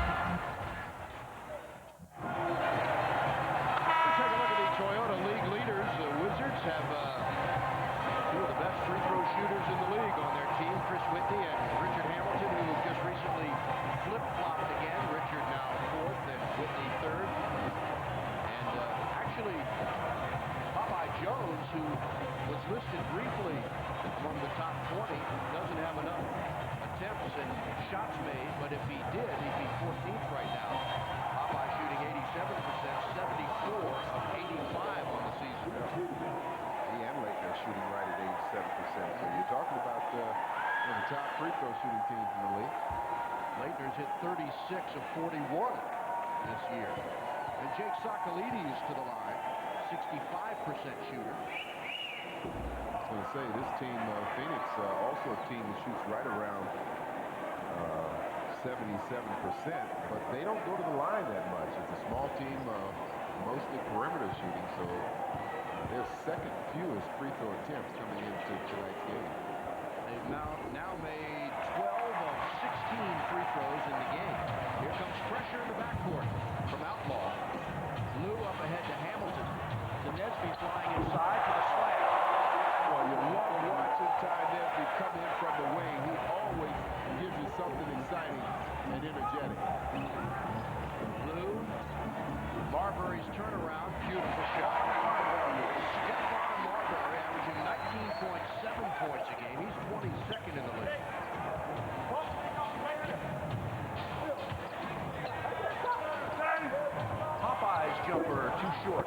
Let's take a look at the Toyota who was listed briefly among the top 20, doesn't have enough attempts and shots made, but if he did, he'd be 14th right now. Popeye shooting 87%, 74 of 85 on the season. He and Laker are shooting right at 87%. So you're talking about one of the top free throw shooting teams in the league. Laettner's hit 36 of 41 this year. And Jake Socolides to the line, 65% shooter. I was going to say, this team, Phoenix, also a team that shoots right around 77%, but they don't go to the line that much. It's a small team, mostly perimeter shooting, so their second fewest free throw attempts coming into tonight's game. They've now made 12 of 16 free throws in the game. Here comes pressure in the backcourt from Outlaw. Lue up ahead to Hamilton. To Nesby flying inside for the slam. Well, you love watching Tyronn Nesby come in from the wing. He always gives you something exciting and energetic. Lue, Marbury's turnaround, beautiful shot. Stephon Marbury averaging 19.7 points a game. He's 22nd in the league. Popeye's jumper too short.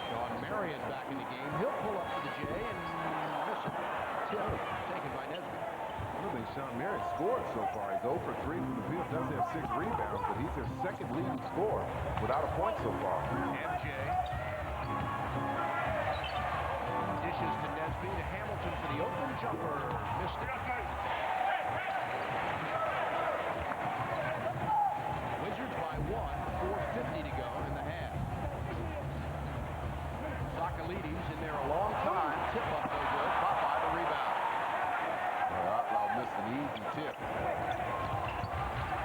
Shawn Marion back in the game. He'll pull up for the J and miss it. Tip taken by Nesby. I don't think Shawn Marion scored so far. He's 0 for 3 from the field. Doesn't have 6 rebounds, but he's their second leading scorer without a point so far. MJ dishes to Nesby to Hamilton for the open jumper. Missed it. Wizards by 1, 4:50 to go in the half. Socolides in there a long time. Tip up no good. Popeye the rebound. Outlaw missed an easy tip.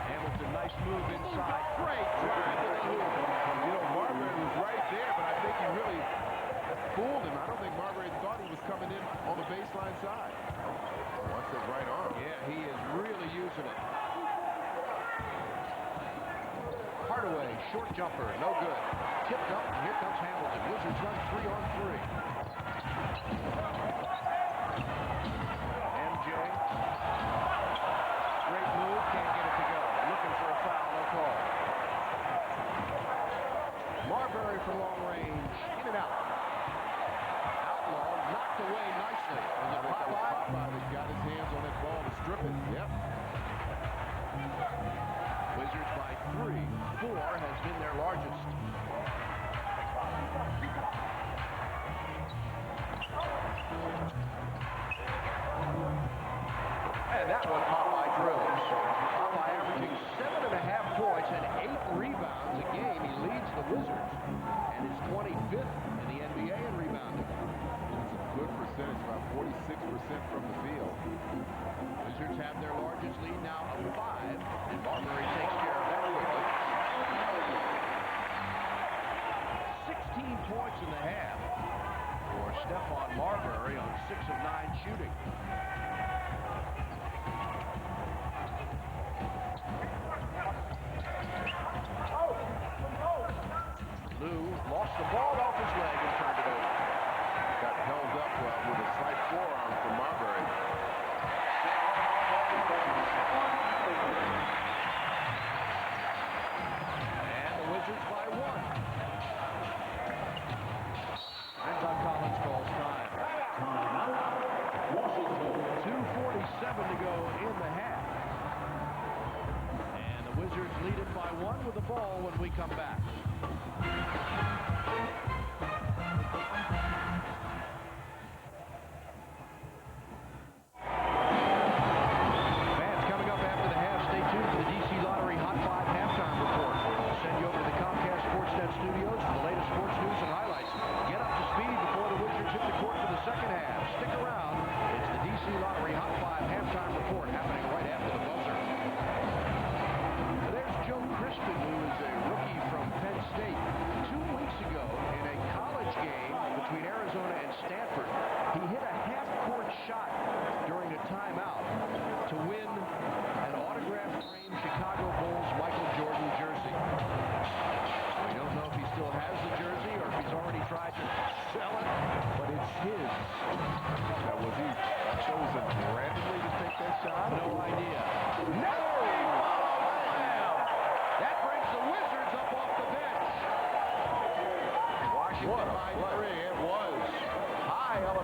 Hamilton, nice move inside. Great drive to the hoop. You know, Marbury was right there, but I think he really fooled him. I don't think Marbury thought he was coming in on the baseline side. Watch that right arm. Yeah, he is really using it. Hardaway, short jumper, no good. Tipped up, and here comes Hamilton. Wizards run 3-on-3. MJ. Great move, can't get it to go. Looking for a foul, no call. Marbury for long range, in and out. Outlaw knocked away nicely. Was it Popeye? He's got his hands on that ball to strip it. Yep. Wizards by 3. 4 has been their largest. And that one Popeye drills. Popeye averaging 7.5 points and 8 rebounds a game. He leads the Wizards and is 25th in the NBA in rebounding. It's a good percentage, about 46% from the field. Wizards have their largest lead now of 5, and Marbury takes care of that quickly. 16 points in the half for Stephon Marbury on 6 of 9 shooting. Lue lost the ball off his leg and turned it over. Got held up with a slight forearm from Marbury. And the Wizards by 1. And Doug Collins calls time. 2:47 to go in the half. And the Wizards lead it by 1 with the ball when we come back. Fans coming up after the half, stay tuned for the DC Lottery Hot 5 halftime report. We'll send you over to the Comcast Sportsnet studios for the latest sports news and highlights. Get up to speed before the Wizards hit the court for the second half. Stick around. It's the DC Lottery Hot 5 halftime report happening right after the buzzer. There's Joe Crispin, who is a rookie from Penn State. 2 weeks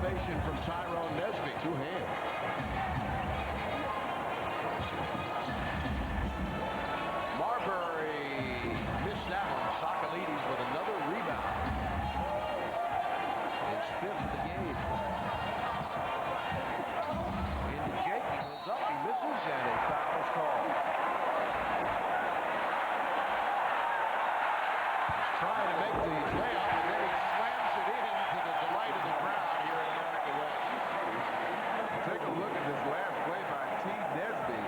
anticipation from Tyronn Nesby. Two hands. Marbury missed that one. Sakalides with another rebound. It's fifth of the game. Into Jake, he goes up, he misses, and a foul is called. He's trying to make the layup, and then he slams it in to the delight of the crowd here in America West. Take a look at this last play by T. Nesby.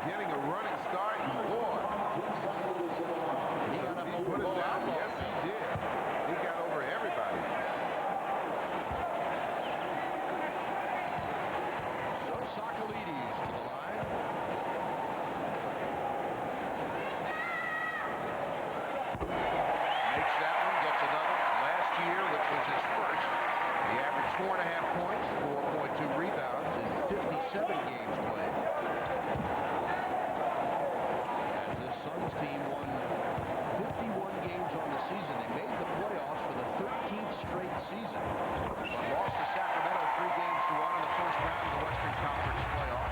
Getting a running start, and boy, He got up he over put it both down. elbows. Yes, he did. He got over everybody. So Sakalides to the line. Makes that one, gets another. Last year, which was his first, he averaged 4.5 points, 4.2 rebounds in 57 games played. As this Suns team won 51 games on the season, they made the playoffs for the 13th straight season, but lost to Sacramento 3 games to 1 in the first round of the Western Conference playoff.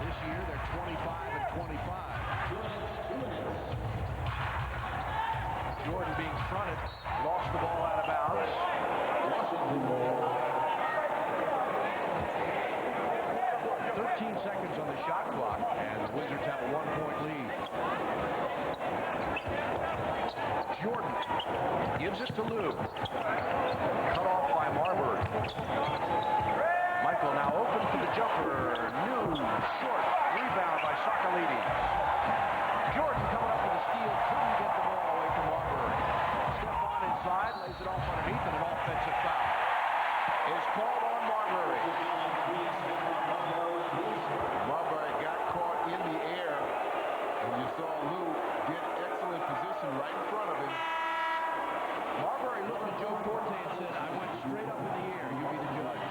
This year, they're 25-25. Jordan being fronted, lost the ball out of bounds. 13 seconds on the shot clock, and the Wizards have a 1-point lead. Jordan gives it to Lue. Cut off by Marbury. Michael now open for the jumper. Lue, short, rebound by Sakalides. Jordan coming up with a steal, couldn't get the ball away from Marbury. Stephon inside, lays it off underneath, and an offensive foul is called on Marbury. Marbury got caught in the air, and you saw Lue get excellent position right in front of him. Marbury looked at Joe Forte and said, I went straight up in the air. You be the judge.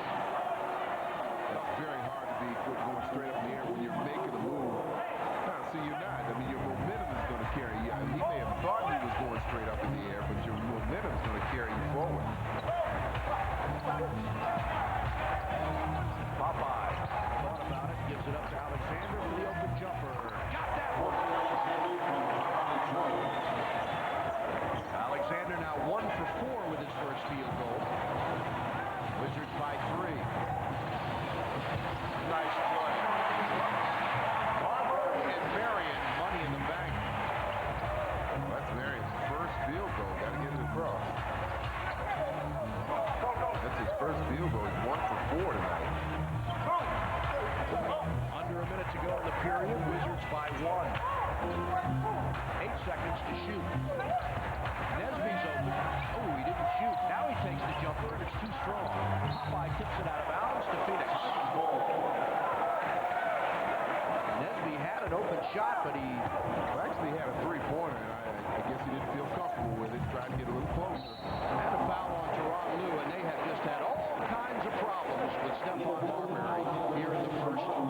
It's very hard to be going straight up in the air when you're making a move. No, see, you're not. I mean, your momentum is going to carry you. He may have thought he was going straight up in the air, but your momentum is going to carry you forward. Popeye thought about it, gives it up to Alexander for the open jumper. Got that one. Alexander now 1 for 4 with his first field goal. Wizards by 3. Nice play. Marbury and Marion, money in the bank. That's Marion's first field goal. Got to get it across. That's his first field goal. He's 1 for 4 tonight. Under a minute to go in the period. Wizards by 1. 8 seconds to shoot. Nesby's open. Oh, he didn't shoot. Now he takes the jumper, and it's too strong. Popeye tips it out of bounds to Phoenix. Nesby had an open shot, but he Actually had a three-pointer, and I guess he didn't feel comfortable with it. Tried to get a little closer. had a foul on Tyronn Lue, and they have just had all kinds of problems with Stephon Marbury here in the first half.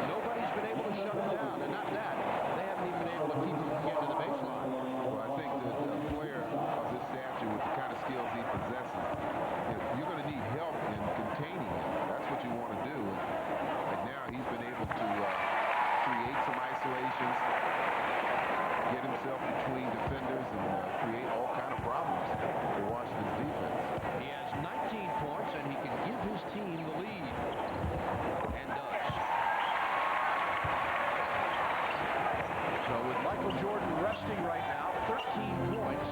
Nobody's been able to shut him down, and not that. They haven't even been able to keep him from getting to the baseline. Well, I think that a player of this stature with the kind of skills he possesses, you're going to need help in containing him. That's what you want to do. And now he's been able to create some isolations, get himself between defenders, and create all kind of problems for Washington's defense. He has 19 points, and he can give his team the lead. And does. So with Michael Jordan resting right now, 13 points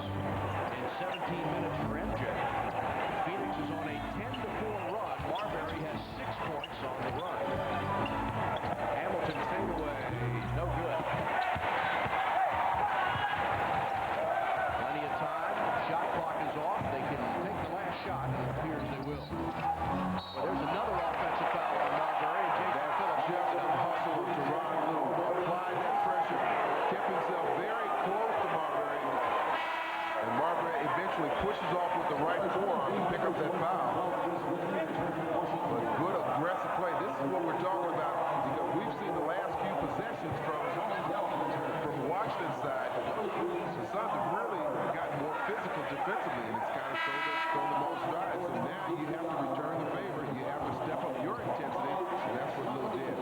in 17 minutes for MJ. Phoenix is on a 10-4 run. Marbury has 6 points on the run. Hamilton fadeaway, no good. Plenty of time. Shot clock is off. They can take the last shot, and it appears they will. Well, there's another offensive foul on Marbury, and Jason Phillips Just a hustle of Tyronn Lue. Applied that pressure, kept himself very close to Marbury, and Marbury eventually pushes off with the right forearm to pick up that foul. But good aggressive play. This is what we're talking about, because we've seen the last few possessions from Washington's side. The Suns have really gotten more physical to defensively, and it's kind of thrown them off stride. So now you have to return the favor. You have to step up your intensity, and that's what Lue did.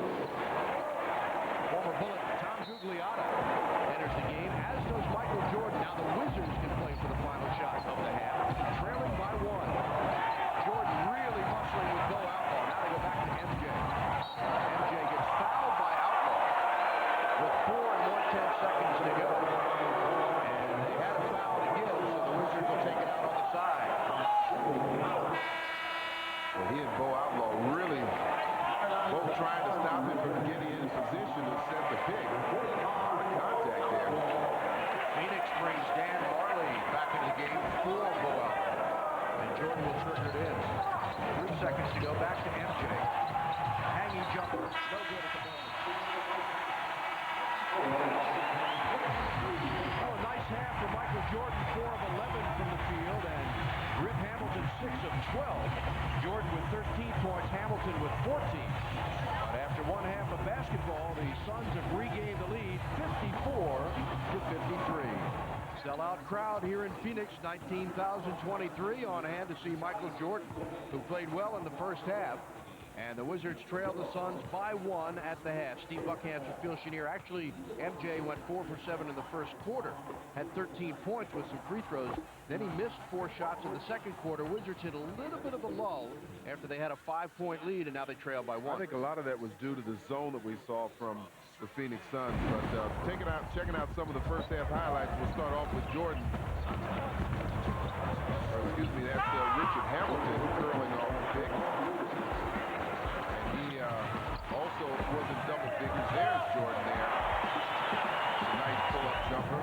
Former Bullet Tom Gugliotta enters the game, as does Michael Jordan. Now the Wizards can play for the final shot of the half, trailing by 1. Jordan really muscling with Bo Outlaw. Now they go back to MJ. MJ gets fouled by Outlaw with 4 and 1/10 seconds to go. And they had a foul to give, so the Wizards will take it out on the side. Well, he and Bo Outlaw really both trying to stop him from getting in position to set the pick. A lot of contact there. Phoenix brings Dan Marley back into the game for Bo Outlaw. And Jordan will trigger it in. 3 seconds to go. Back to MJ. Hanging jumper. No good at the moment. Oh, a nice half for Michael Jordan. 4 of 11 from the field. And Rip Hamilton 6 of 12. Jordan with 13 points. Hamilton with 14. But after 1 half of basketball, the Suns have regained the lead 54-53. Sellout crowd here in Phoenix, 19,023 on hand to see Michael Jordan, who played well in the first half. And the Wizards trailed the Suns by 1 at the half. Steve Buckhands with Phil Chenier. Actually, MJ went 4 for 7 in the first quarter. Had 13 points with some free throws. Then he missed 4 shots in the second quarter. Wizards hit a little bit of a lull after they had a 5-point lead, and now they trail by 1. I think a lot of that was due to the zone that we saw from the Phoenix Suns. But checking out some of the first half highlights, we'll start off with Jordan. Excuse me, that's Richard Hamilton curling off the pick. Also was in double figures. There's Jordan there. Nice pull-up jumper.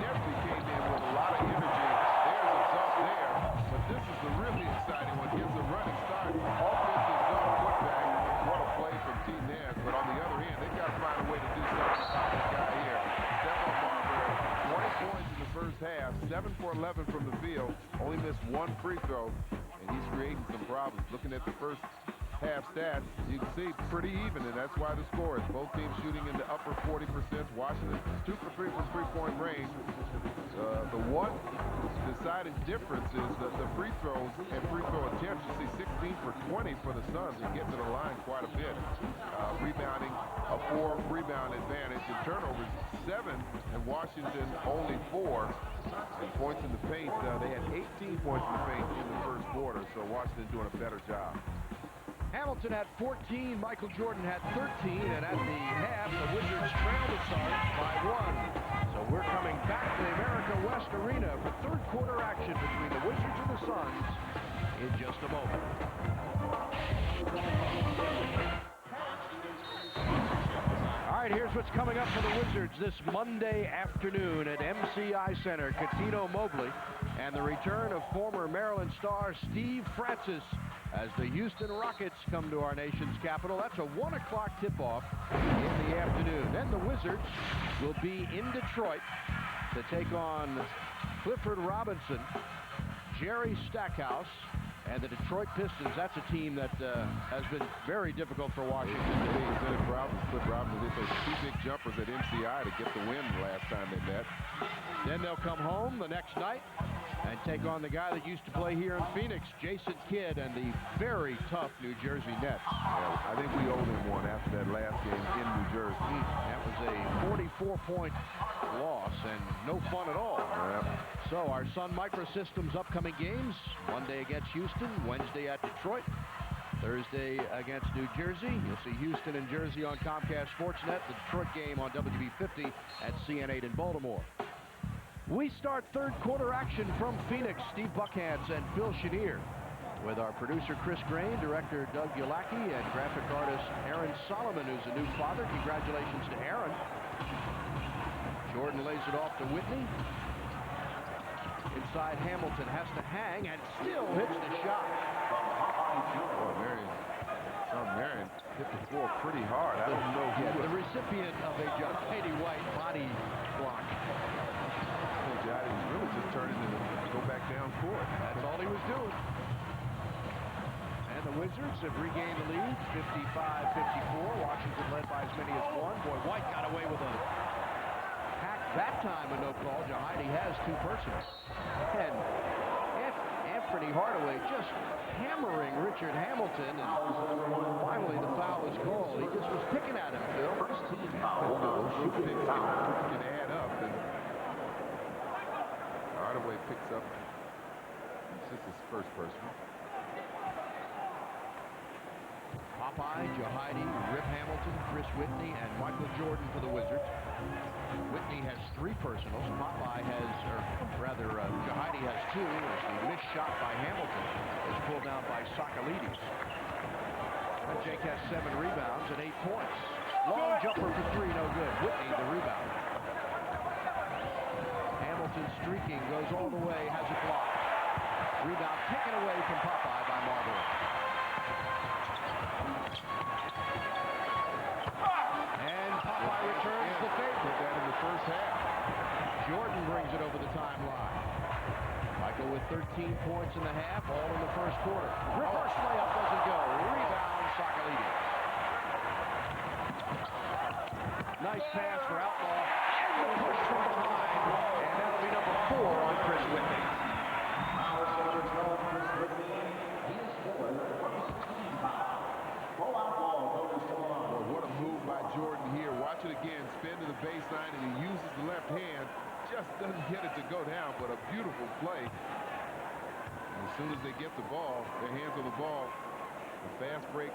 Nesby came in with a lot of energy. There's a jump there. But this is the really exciting one. Gives a running start. Offensive zone putback. What a play from Team Nance. But on the other end, they've got to find a way to do something about this guy here. Stephon Marbury, 20 points in the first half. 7 for 11 from the field. Only missed 1 free throw. And he's creating some problems. Looking at the first half stats, you can see pretty even, and that's why the score is both teams shooting in the upper 40%. Washington 2 for 3 from three-point range. The one deciding difference is the free throws and free throw attempts. You see 16 for 20 for the Suns and getting to the line quite a bit. Rebounding, a 4 rebound advantage, and turnovers 7, and Washington only 4. And points in the paint, they had 18 points in the paint in the first quarter, so Washington doing a better job. Hamilton had 14, Michael Jordan had 13, and at the half, the Wizards trailed the Suns by 1. So we're coming back to the America West Arena for third quarter action between the Wizards and the Suns in just a moment. All right, here's what's coming up for the Wizards this Monday afternoon at MCI Center. Cuttino Mobley and the return of former Maryland star Steve Francis as the Houston Rockets come to our nation's capital. That's a 1 o'clock tip-off in the afternoon. Then the Wizards will be in Detroit to take on Clifford Robinson, Jerry Stackhouse, and the Detroit Pistons. That's a team that has been very difficult for Washington to beat. Cliff Robinson did those 2 big jumpers at MCI to get the win last time they met. Then they'll come home the next night and take on the guy that used to play here in Phoenix, Jason Kidd, and the very tough New Jersey Nets. Yeah, I think we owed him one after that last game in New Jersey. That was a 44-point loss and no fun at all. Yeah. So our Sun Microsystems upcoming games, Monday against Houston, Wednesday at Detroit, Thursday against New Jersey. You'll see Houston and Jersey on Comcast Sportsnet, the Detroit game on WB50 at CN8 in Baltimore. We start third quarter action from Phoenix. Steve Buckhands and Phil Chenier with our producer Chris Grain, director Doug Yulacki, and graphic artist Aaron Solomon, who's a new father. Congratulations to Aaron. Jordan lays it off to Whitney. Inside, Hamilton has to hang and still hits the shot. Oh, Marion hit the floor pretty hard. I don't know who the recipient of a Johnny White body block. Johnny was really just turning to go back down court. That's all he was doing. And the Wizards have regained the lead, 55-54. Washington led by as many as 1. Boy, White got away with a hack That time a no call. Jahidi has 2 personals. And Anthony Hardaway just hammering Richard Hamilton, and finally the foul is called. He just was picking at him, Phil. First team foul. Those shoot things can add up. And Hardaway picks up. This is his first personal. Popeye, Jahidi, Rip Hamilton, Chris Whitney, and Michael Jordan for the Wizards. Whitney has 3 personals. Popeye has, or rather, Jahidi has 2. As the missed shot by Hamilton is pulled down by Sakalides. Jake has 7 rebounds and 8 points. Long jumper for 3, no good. Whitney the rebound. Hamilton streaking, goes all the way, has it blocked. Rebound taken away from Popeye by Marbury. And Popeye returns the favor. Put that in the first half. Jordan brings it over the timeline. Michael with 13 points in the half, all in the first quarter. Reverse layup doesn't go. Rebound, Sakalides. Nice pass for Outlaw. And the push from behind. And that'll be number 4 on Chris Whitney. What a move by Jordan here. Watch it again. Spin to the baseline, and he uses the left hand. Just doesn't get it to go down, but a beautiful play. And as soon as they get the ball, their hands on the ball, the fast break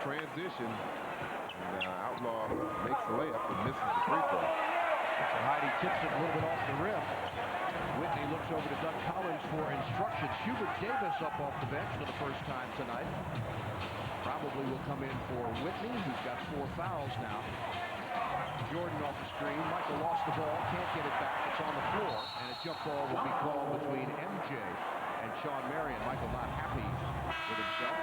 transition, and Outlaw makes the layup and misses the free throw. Heidi tips it a little bit off the rim. Whitney looks over to Doug Collins for instructions. Hubert Davis up off the bench for the first time tonight. Probably will come in for Whitney, who's got 4 fouls now. Jordan off the screen. Michael lost the ball, can't get it back. It's on the floor, and a jump ball will be called between MJ and Shawn Marion. Michael not happy with himself.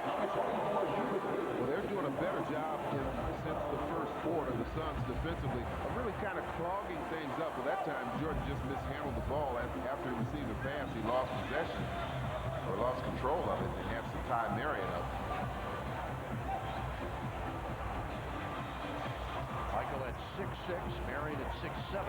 Well, they're doing a better job since the first quarter, the Suns defensively, of really kind of clogging things up. But that time, Jordan just mishandled the ball. After he received the pass, he lost possession, or lost control of it, and has to tie Marion up. Michael at 6'6", Marion at 6'7".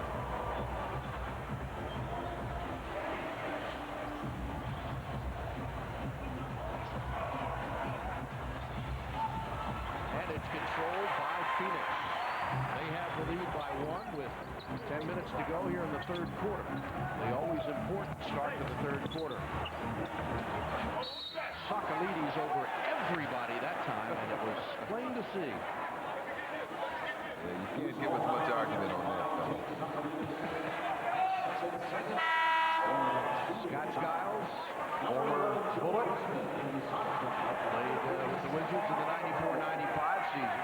And it's controlled by Phoenix. They have the lead by 1 with 10 minutes to go here in the third quarter. The always important start to the third quarter. Sakalides over everybody that time, and it was plain to see. Yeah, you can't give us much argument on that, though. Scott Skiles, former Bullet, played with the Wizards in the 94-95 season.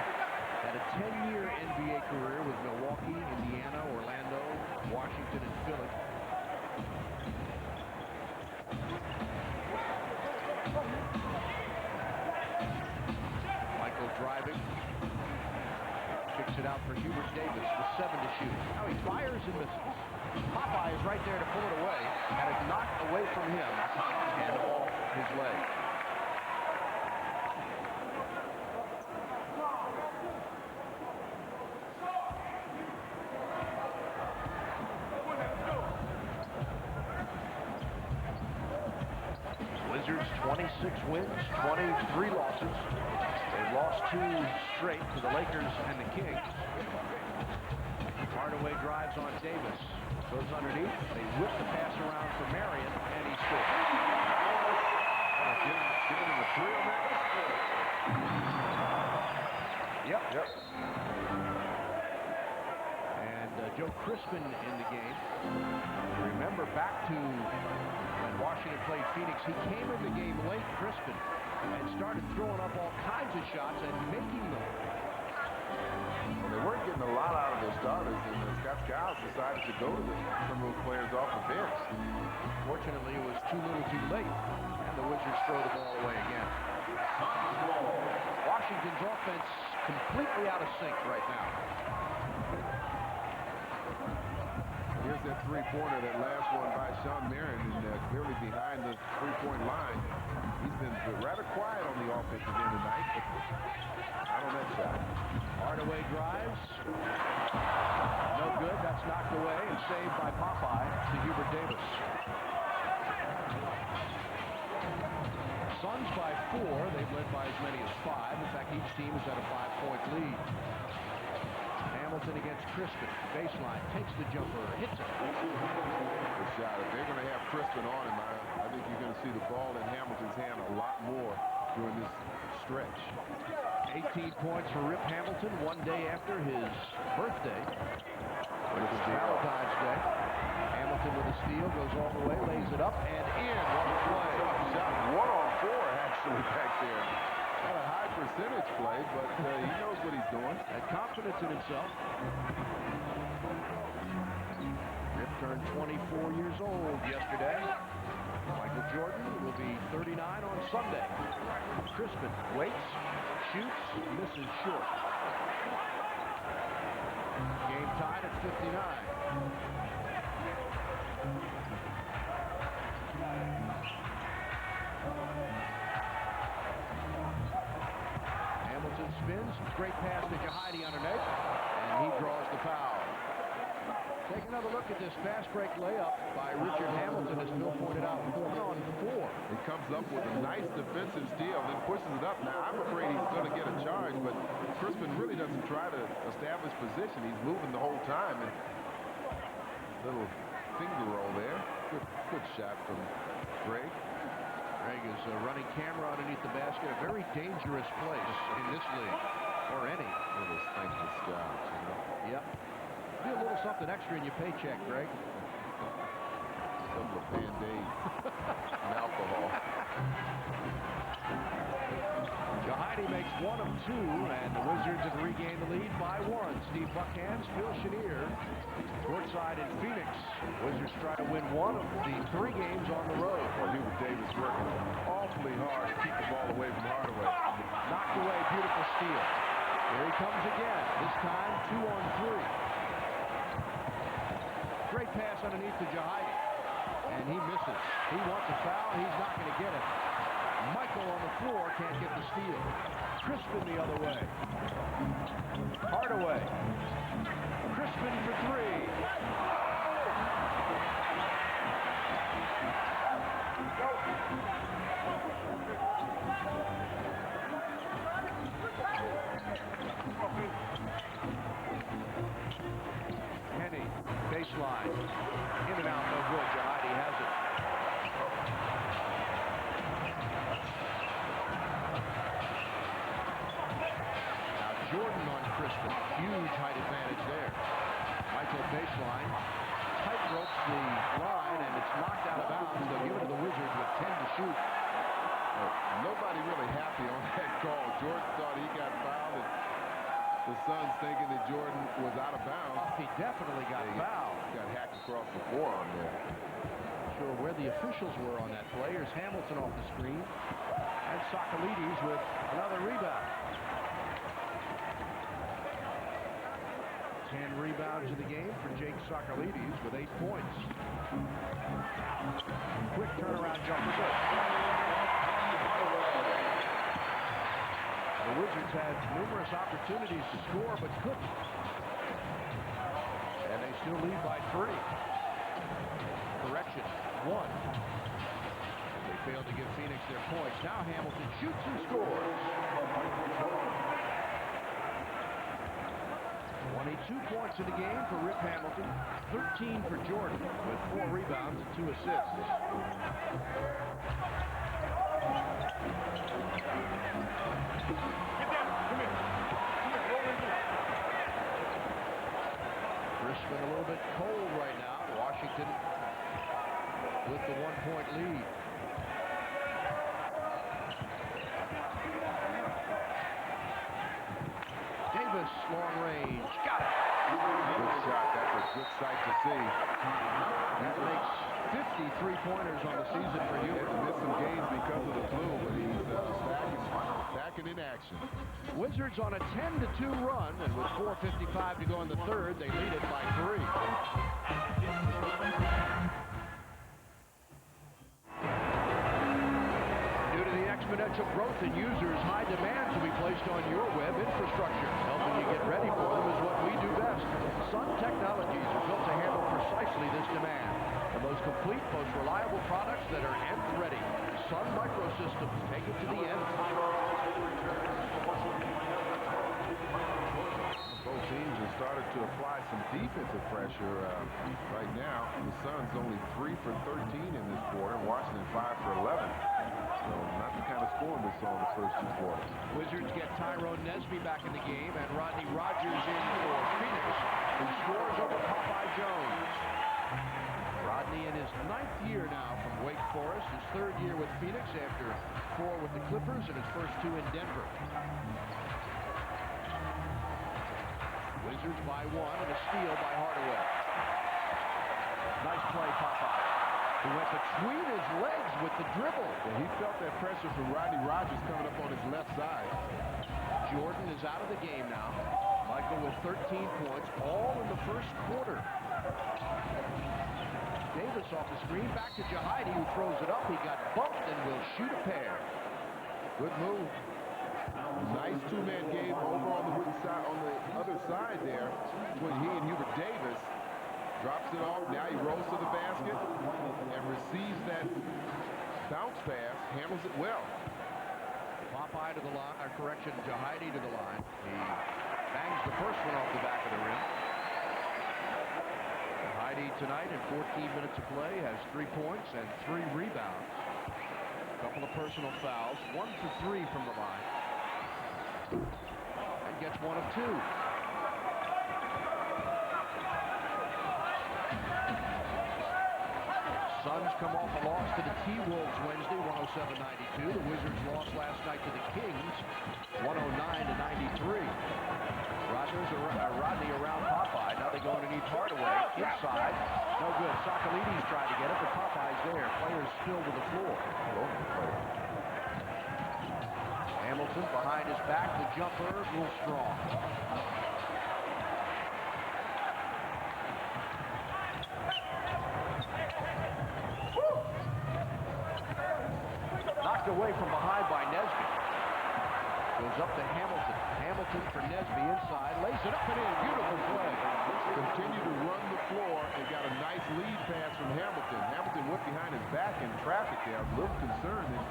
Had a 10-year NBA career with Milwaukee, Indiana, Orlando, Washington, and Philly. Michael driving. Kicks it out for Hubert Davis with 7 to shoot. Now he fires and misses. Popeye is right there to pull it away, and it's knocked away from him and off his leg. Wizards 26 wins, 23 losses. They've lost 2 straight to the Lakers and the Kings. Hardaway drives on Davis. Goes underneath. They whip the pass around for Marion, and he scores. Giving him a 3 on that. Yep. And Joe Crispin in the game. Remember back to when Washington played Phoenix, he came in the game late, Crispin, and started throwing up all kinds of shots and making them. Well, they weren't getting a lot out of their starters, and Scott Skiles decided to go to some of those players off the bench. Fortunately, it was too little too late, and the Wizards throw the ball away again. Washington's offense completely out of sync right now. Here's that three-pointer, that last one by Shawn Marion, and clearly behind the three-point line. He's been rather quiet on the offensive end tonight, but not on that shot. Hardaway drives. No good. That's knocked away and saved by Popeye to Hubert Davis. Suns by 4. They've led by as many as 5. In fact, each team has had a 5-point lead. Hamilton against Crispin. Baseline. Takes the jumper. Hits it. Good shot. If they're going to have Crispin on him, I think you're going to see the ball in Hamilton's hand a lot more during this stretch. 18 points for Rip Hamilton 1 day after his birthday. It's Valentine's Day. Hamilton with a steal, goes all the way, lays it up and in. What a play. Shot 1-on-4 actually back there. Not a high percentage play, but he knows what he's doing. Had confidence in himself. Rip turned 24 years old yesterday. Michael Jordan will be 39 on Sunday. Crispin waits, shoots, misses short. Game tied at 59. Hamilton spins, great pass to Jahidi underneath, and he draws the foul. Take another look at this fast break layup by Richard Hamilton, as Bill pointed out, 1-on-4. He comes up with a nice defensive steal, then pushes it up. Now, I'm afraid he's going to get a charge, but Crispin really doesn't try to establish position. He's moving the whole time, and little finger roll there. Good shot from Greg. Greg is running camera underneath the basket. A very dangerous place in this league, or any. Little thankless jobs, you know. Yep. Do a little something extra in your paycheck, Greg. Couple of Band-Aid and alcohol. Jahidi makes 1 of 2, and the Wizards have regained the lead by 1. Steve Buckhantz, Phil Chenier, courtside in Phoenix. Wizards try to win 1 of the 3 games on the road. Well, Hubert Davis working awfully hard to keep the ball away from Hardaway. Knocked away, beautiful steal. Here he comes again, this time 2-on-3. Great pass underneath to Jahidi, and he misses. He wants a foul. He's not going to get it. Michael on the floor can't get the steal. Crispin the other way. Hardaway. Crispin for 3. Henny, baseline. In and out, no good. Jahidi has it. Now Jordan on Crispin. Huge height advantage there. Michael baseline. Tight ropes the line, and it's knocked out of bounds. They'll give it to the Wizards with 10 to shoot. Nobody really happy on that call. Jordan thought he got fouled, and the Suns thinking that Jordan was out of bounds. Oh, he definitely got fouled. Got hacked across the forearm there. Not sure where the officials were on that play. Here's Hamilton off the screen. And Sakalides with another rebound. 10 rebounds in the game for Jake Sakalides with 8 points. Quick turnaround jumper good. The Wizards had numerous opportunities to score, but couldn't. And they still lead by 3. Correction, 1. They failed to give Phoenix their points. Now Hamilton shoots and scores. 22 points in the game for Rip Hamilton, 13 for Jordan with 4 rebounds and 2 assists. Crispin a little bit cold right now. Washington with the 1-point lead. Davis, long range, got it. Good shot. That's a good sight to see. That makes 50 3-pointers on the season for Hubert. Missed some games because of the flu, but he's stacking in action. Wizards on a 10-2 run, and with 4:55 to go in the third, they lead it by 3. Due to the exponential growth in users, high demands will be placed on your web infrastructure, helping you get ready complete, most reliable products that are nth ready. Sun Microsystems, take it to the end. Both teams have started to apply some defensive pressure right now. The Suns only 3 for 13 in this quarter. Washington 5 for 11. So not the kind of scoring we saw in the first 2 quarters. Wizards get Tyronn Nesby back in the game, and Rodney Rogers in for Phoenix, who scores over Popeye Jones. Rodney in his 9th year now from Wake Forest, his 3rd year with Phoenix after 4 with the Clippers and his first 2 in Denver. Wizards by 1 and a steal by Hardaway. Nice play, Popeye. He went between his legs with the dribble. Yeah, he felt that pressure from Rodney Rogers coming up on his left side. Jordan is out of the game now. Michael with 13 points, all in the first quarter. Davis off the screen, back to Jahidi, who throws it up. He got bumped and will shoot a pair. Good move. Nice 2-man game over on the side, on the other side there between he and Hubert Davis. Drops it off. Now he rolls to the basket and receives that bounce pass. Handles it well. Popeye to the line, or correction, Jahidi to the line. He bangs the first one off the back of the rim. Jahidi tonight in 14 minutes of play has 3 points and 3 rebounds. A couple of personal fouls. 1 for 3 from the line. And gets 1 of 2. Suns come off a loss to the T-Wolves Wednesday, 107-92. The Wizards lost last night to the Kings, 109-93. Rodney around Popeye. Now they go underneath Hardaway. Inside. No good. Sakalides tried to get it, but Popeye's there. Players still to the floor. Hamilton behind his back. The jumper, real strong. Knocked away from behind by Nesby. Goes up to Hamilton. Hamilton for Nesby inside. Lays it up and in. Beautiful play. Continue to run the floor and got a nice lead pass from Hamilton. Hamilton went behind his back in traffic there. I was a little concerned that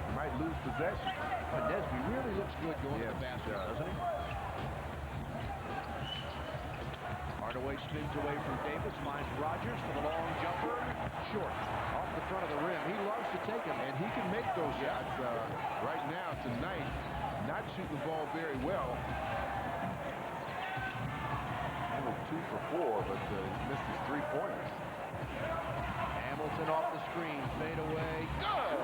he might lose possession. But Nesby really looks good going to the basket, doesn't he? Hardaway spins away from Davis, finds Rogers for the long jumper. Short, off the front of the rim. He loves to take them, and he can make those shots. Right now, tonight, not shooting the ball very well. Only 2 for 4, but he missed his 3-pointers. Hamilton off the screen, fade away. Good!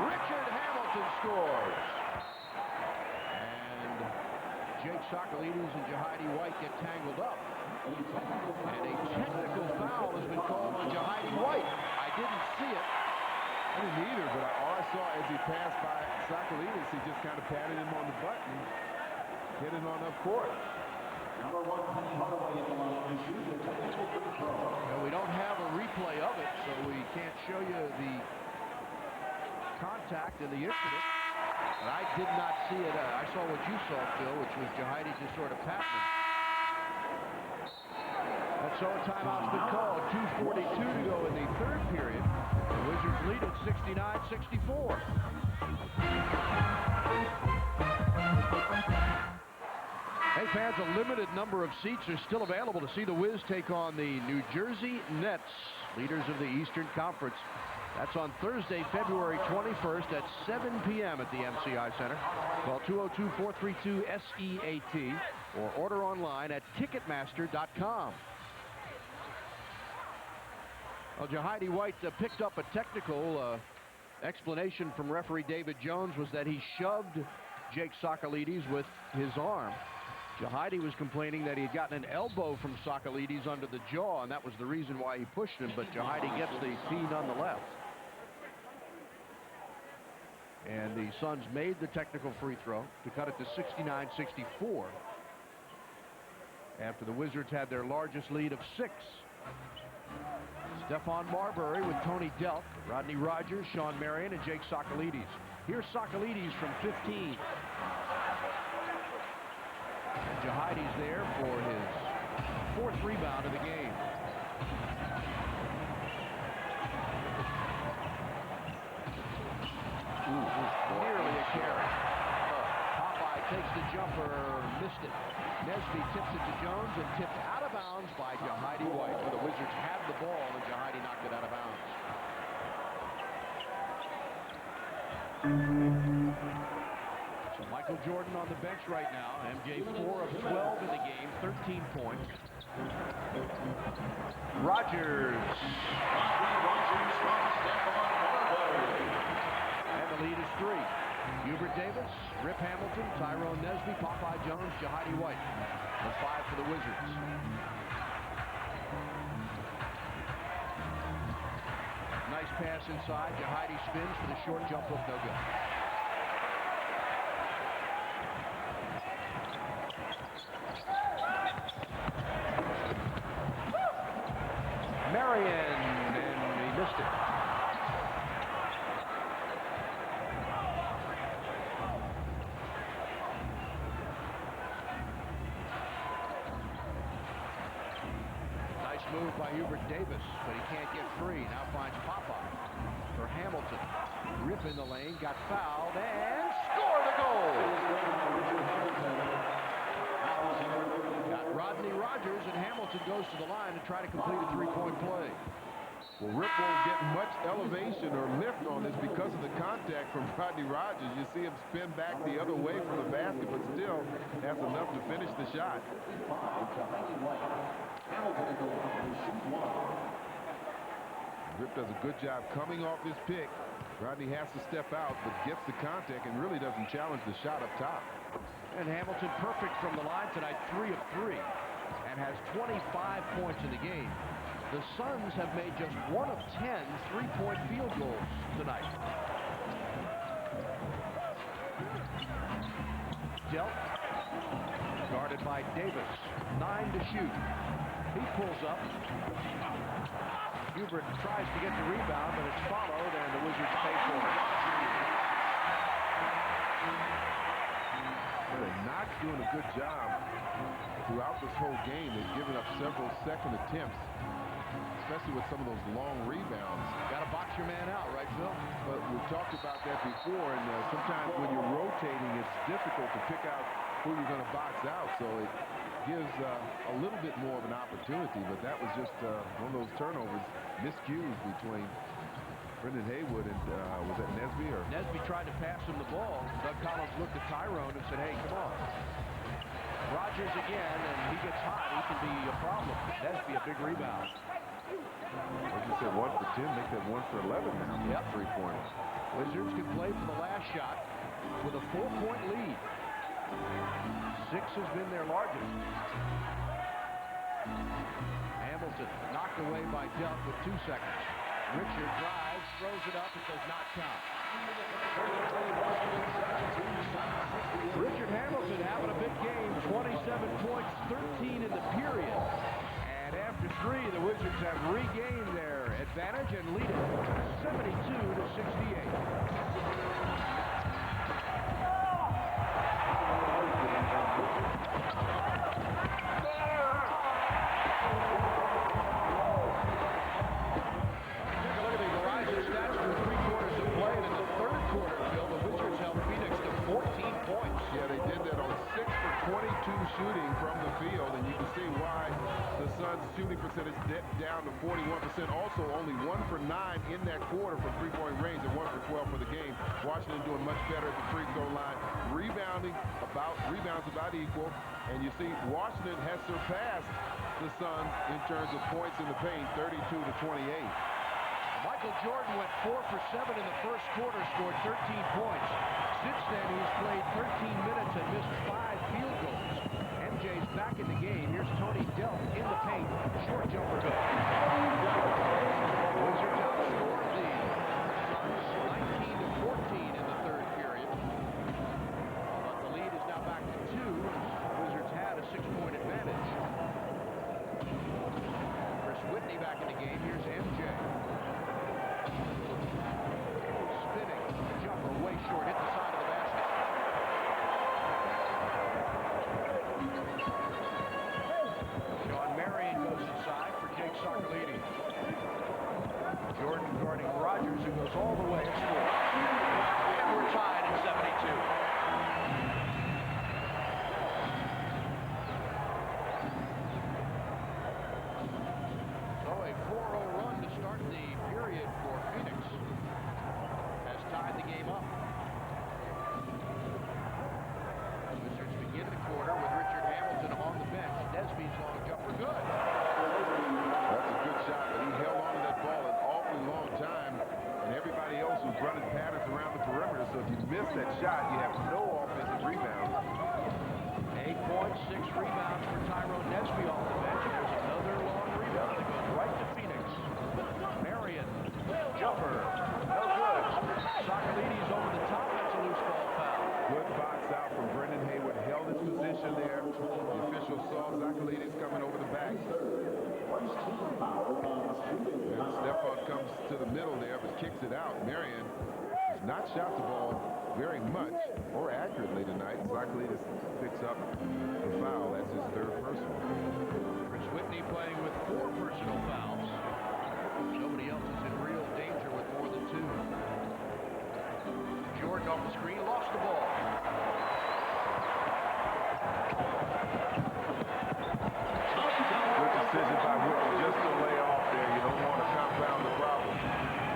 Richard Hamilton scores. And Jake Sakalides and Jahidi White get tangled up. And a technical foul has been called on Jahidi White. I didn't see it. I didn't either, but all I saw as he passed by Sakalides, he just kind of patted him on the butt and hit it on up court. Well, we don't have a replay of it, so we can't show you the contact and the incident. But I did not see it. I saw what you saw, Phil, which was Jahidi just sort of patting him. And so a timeout's been called. 2:42 to go in the 3rd period. The Wizards lead at 69-64. Hey fans, a limited number of seats are still available to see the Wiz take on the New Jersey Nets, leaders of the Eastern Conference. That's on Thursday, February 21st at 7 p.m. at the MCI Center. Call 202-432-SEAT or order online at Ticketmaster.com. Well, Jahidi White picked up a technical. Explanation from referee David Jones was that he shoved Jake Sakalides with his arm. Jahidi was complaining that he had gotten an elbow from Sakalides under the jaw, and that was the reason why he pushed him, but Jahidi gets the fee nonetheless. And the Suns made the technical free throw to cut it to 69-64 after the Wizards had their largest lead of 6. Stephon Marbury with Tony Delk, Rodney Rogers, Shawn Marion, and Jake Sakalides. Here's Sakalides from 15. And Jahidi's there for his 4th rebound of the game. takes the jumper, missed it. Nesby tips it to Jones and tipped out of bounds by Jahidi White. But the Wizards had the ball and Jahidi knocked it out of bounds. So Michael Jordan on the bench right now. MJ 4 of 12 in the game, 13 points. Rogers. And the lead is 3. Hubert Davis, Rip Hamilton, Tyrone Nesby, Popeye Jones, Jahidi White. The 5 for the Wizards. Nice pass inside. Jahidi spins for the short jump hook, no good. Marion, and he missed it. Nice move by Hubert Davis, but he can't get free. Now finds Popeye for Hamilton. Rip in the lane, got fouled, and score the goal! Got Rodney Rogers, and Hamilton goes to the line to try to complete a 3-point play. Well, Rip won't get much elevation or lift on this because of the contact from Rodney Rogers. You see him spin back the other way from the basket, but still has enough to finish the shot. Rip does a good job coming off his pick. Rodney has to step out, but gets the contact and really doesn't challenge the shot up top. And Hamilton perfect from the line tonight, 3 of 3, and has 25 points in the game. The Suns have made just 1 of 10 3-point field goals tonight. Dealt, guarded by Davis, 9 to shoot. He pulls up. Hubert tries to get the rebound, but it's followed, and the Wizards pay for it. They're not doing a good job throughout this whole game. They've given up several second attempts, especially with some of those long rebounds. Got to box your man out, right, Phil? But we've talked about that before, and sometimes when you're rotating, it's difficult to pick out who you're going to box out, so it gives a little bit more of an opportunity, but that was just one of those turnovers, miscues between Brendan Haywood and was that Nesby? Or Nesby tried to pass him the ball. Doug Collins looked at Tyronn and said, hey, come on. Rogers again, and he gets hot. He can be a problem. Nesby, a big rebound. As you said, 1 for 10, make that 1 for 11 now. Yep. 3-pointers. Wizards can play for the last shot with a 4-point lead. 6 has been their largest. Hamilton knocked away by Delt with 2 seconds. Richard drives, throws it up, it does not count. Richard Hamilton having a big game, 27 points, 13 in the period. And after 3, the Wizards have regained their advantage and lead it 72 to 68. Shooting from the field, and you can see why the Suns' shooting percentage dipped down to 41%. Also, only 1 for 9 in that quarter from 3-point range and 1 for 12 for the game. Washington doing much better at the free throw line. Rebounds about equal, and you see Washington has surpassed the Suns in terms of points in the paint, 32 to 28. Michael Jordan went 4 for 7 in the first quarter, scored 13 points. Since then, he's played 13 minutes and missed 5 field goals. MJ's back in the game. Here's Tony Delp in the paint. Short jumper good. Wizards outscored the Suns 19 to 14 in the third period. But the lead is now back to 2. The Wizards had a 6-point advantage. Chris Whitney back in the game. Here's MJ. Spinning. Jumper way short. Hit the side of the basket. Shawn Marion goes inside for Jake Sarkalini. rebounds for Tyronn Nesby off the bench. And there's another long rebound that goes right to Phoenix. Marion, jumper, no good. Socrates over the top, that's a loose ball foul. Good box out from Brendan Haywood. Held his position there. The official saw Socrates coming over the back. And Stephon comes to the middle there, but kicks it out. Marion has not shot the ball very much or accurately tonight. Socrates picks up the foul. That's his third personal. Chris Whitney playing with 4 personal fouls. Nobody else is in real danger with more than 2. Jordan off the screen, lost the ball. Good decision by Whitney just to lay off there. You don't want to compound the problem.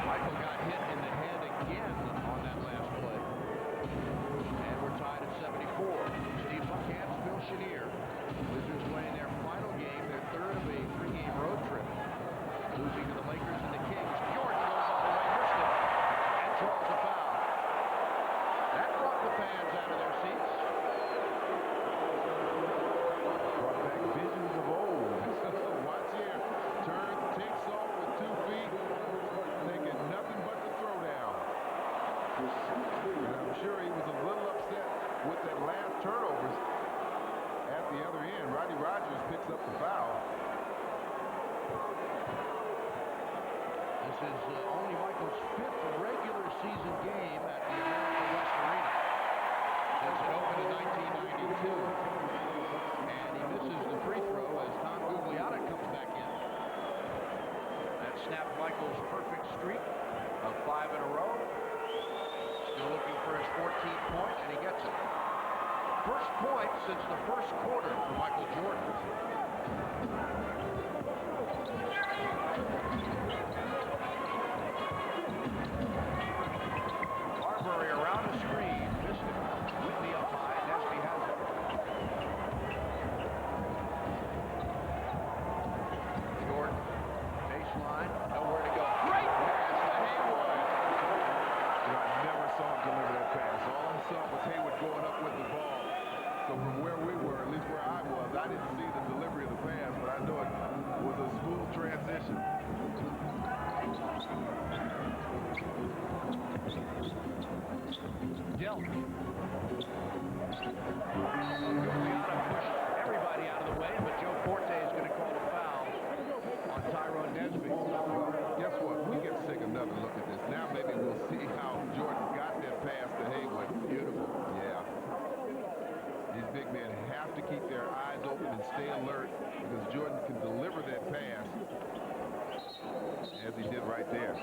Michael got hit in the head again on that last play. And we're tied at 74. Steve Buckhantz, Phil Chenier. Wizards playing their final game, their third of a 3-game road trip. Losing to the Lakers and the Kings. Jordan goes all the way, missed it, and draws a foul. That brought the fans out of their seats. Brought back visions of old. Watch here. Turns, takes off with 2 feet, thinking nothing but the throwdown. And I'm sure he was a little upset with that last turnovers at the other end. Rodney Rogers picks up the foul. This is only Michael's 5th regular season game at the America West Arena since it opened in 1992. And he misses the free throw as Tom Gugliotta comes back in. That snapped Michael's perfect streak of 5 in a row. Still looking for his 14th point, and he gets it. First point since the first quarter for Michael Jordan. Marbury around the screen, missed it. Whitney up high, Nesby has it. Jordan, baseline, nowhere to go. Great pass to Haywood. I never saw him deliver that pass. All I saw was Haywood going up with the ball. So from where we were, at least where I was, I didn't see the delivery of the pass, but I know it was a smooth transition. Dell. Gugliotta pushed everybody out of the way, but Joe Forte is going to call a foul on Tyronn Nesby. Well, guess what? We can take another look at this. Now maybe we'll see how Jordan got that pass to Haywood. Beautiful. Yeah. These big men have to keep their eyes open and stay alert because Jordan can deliver that pass as he did right there.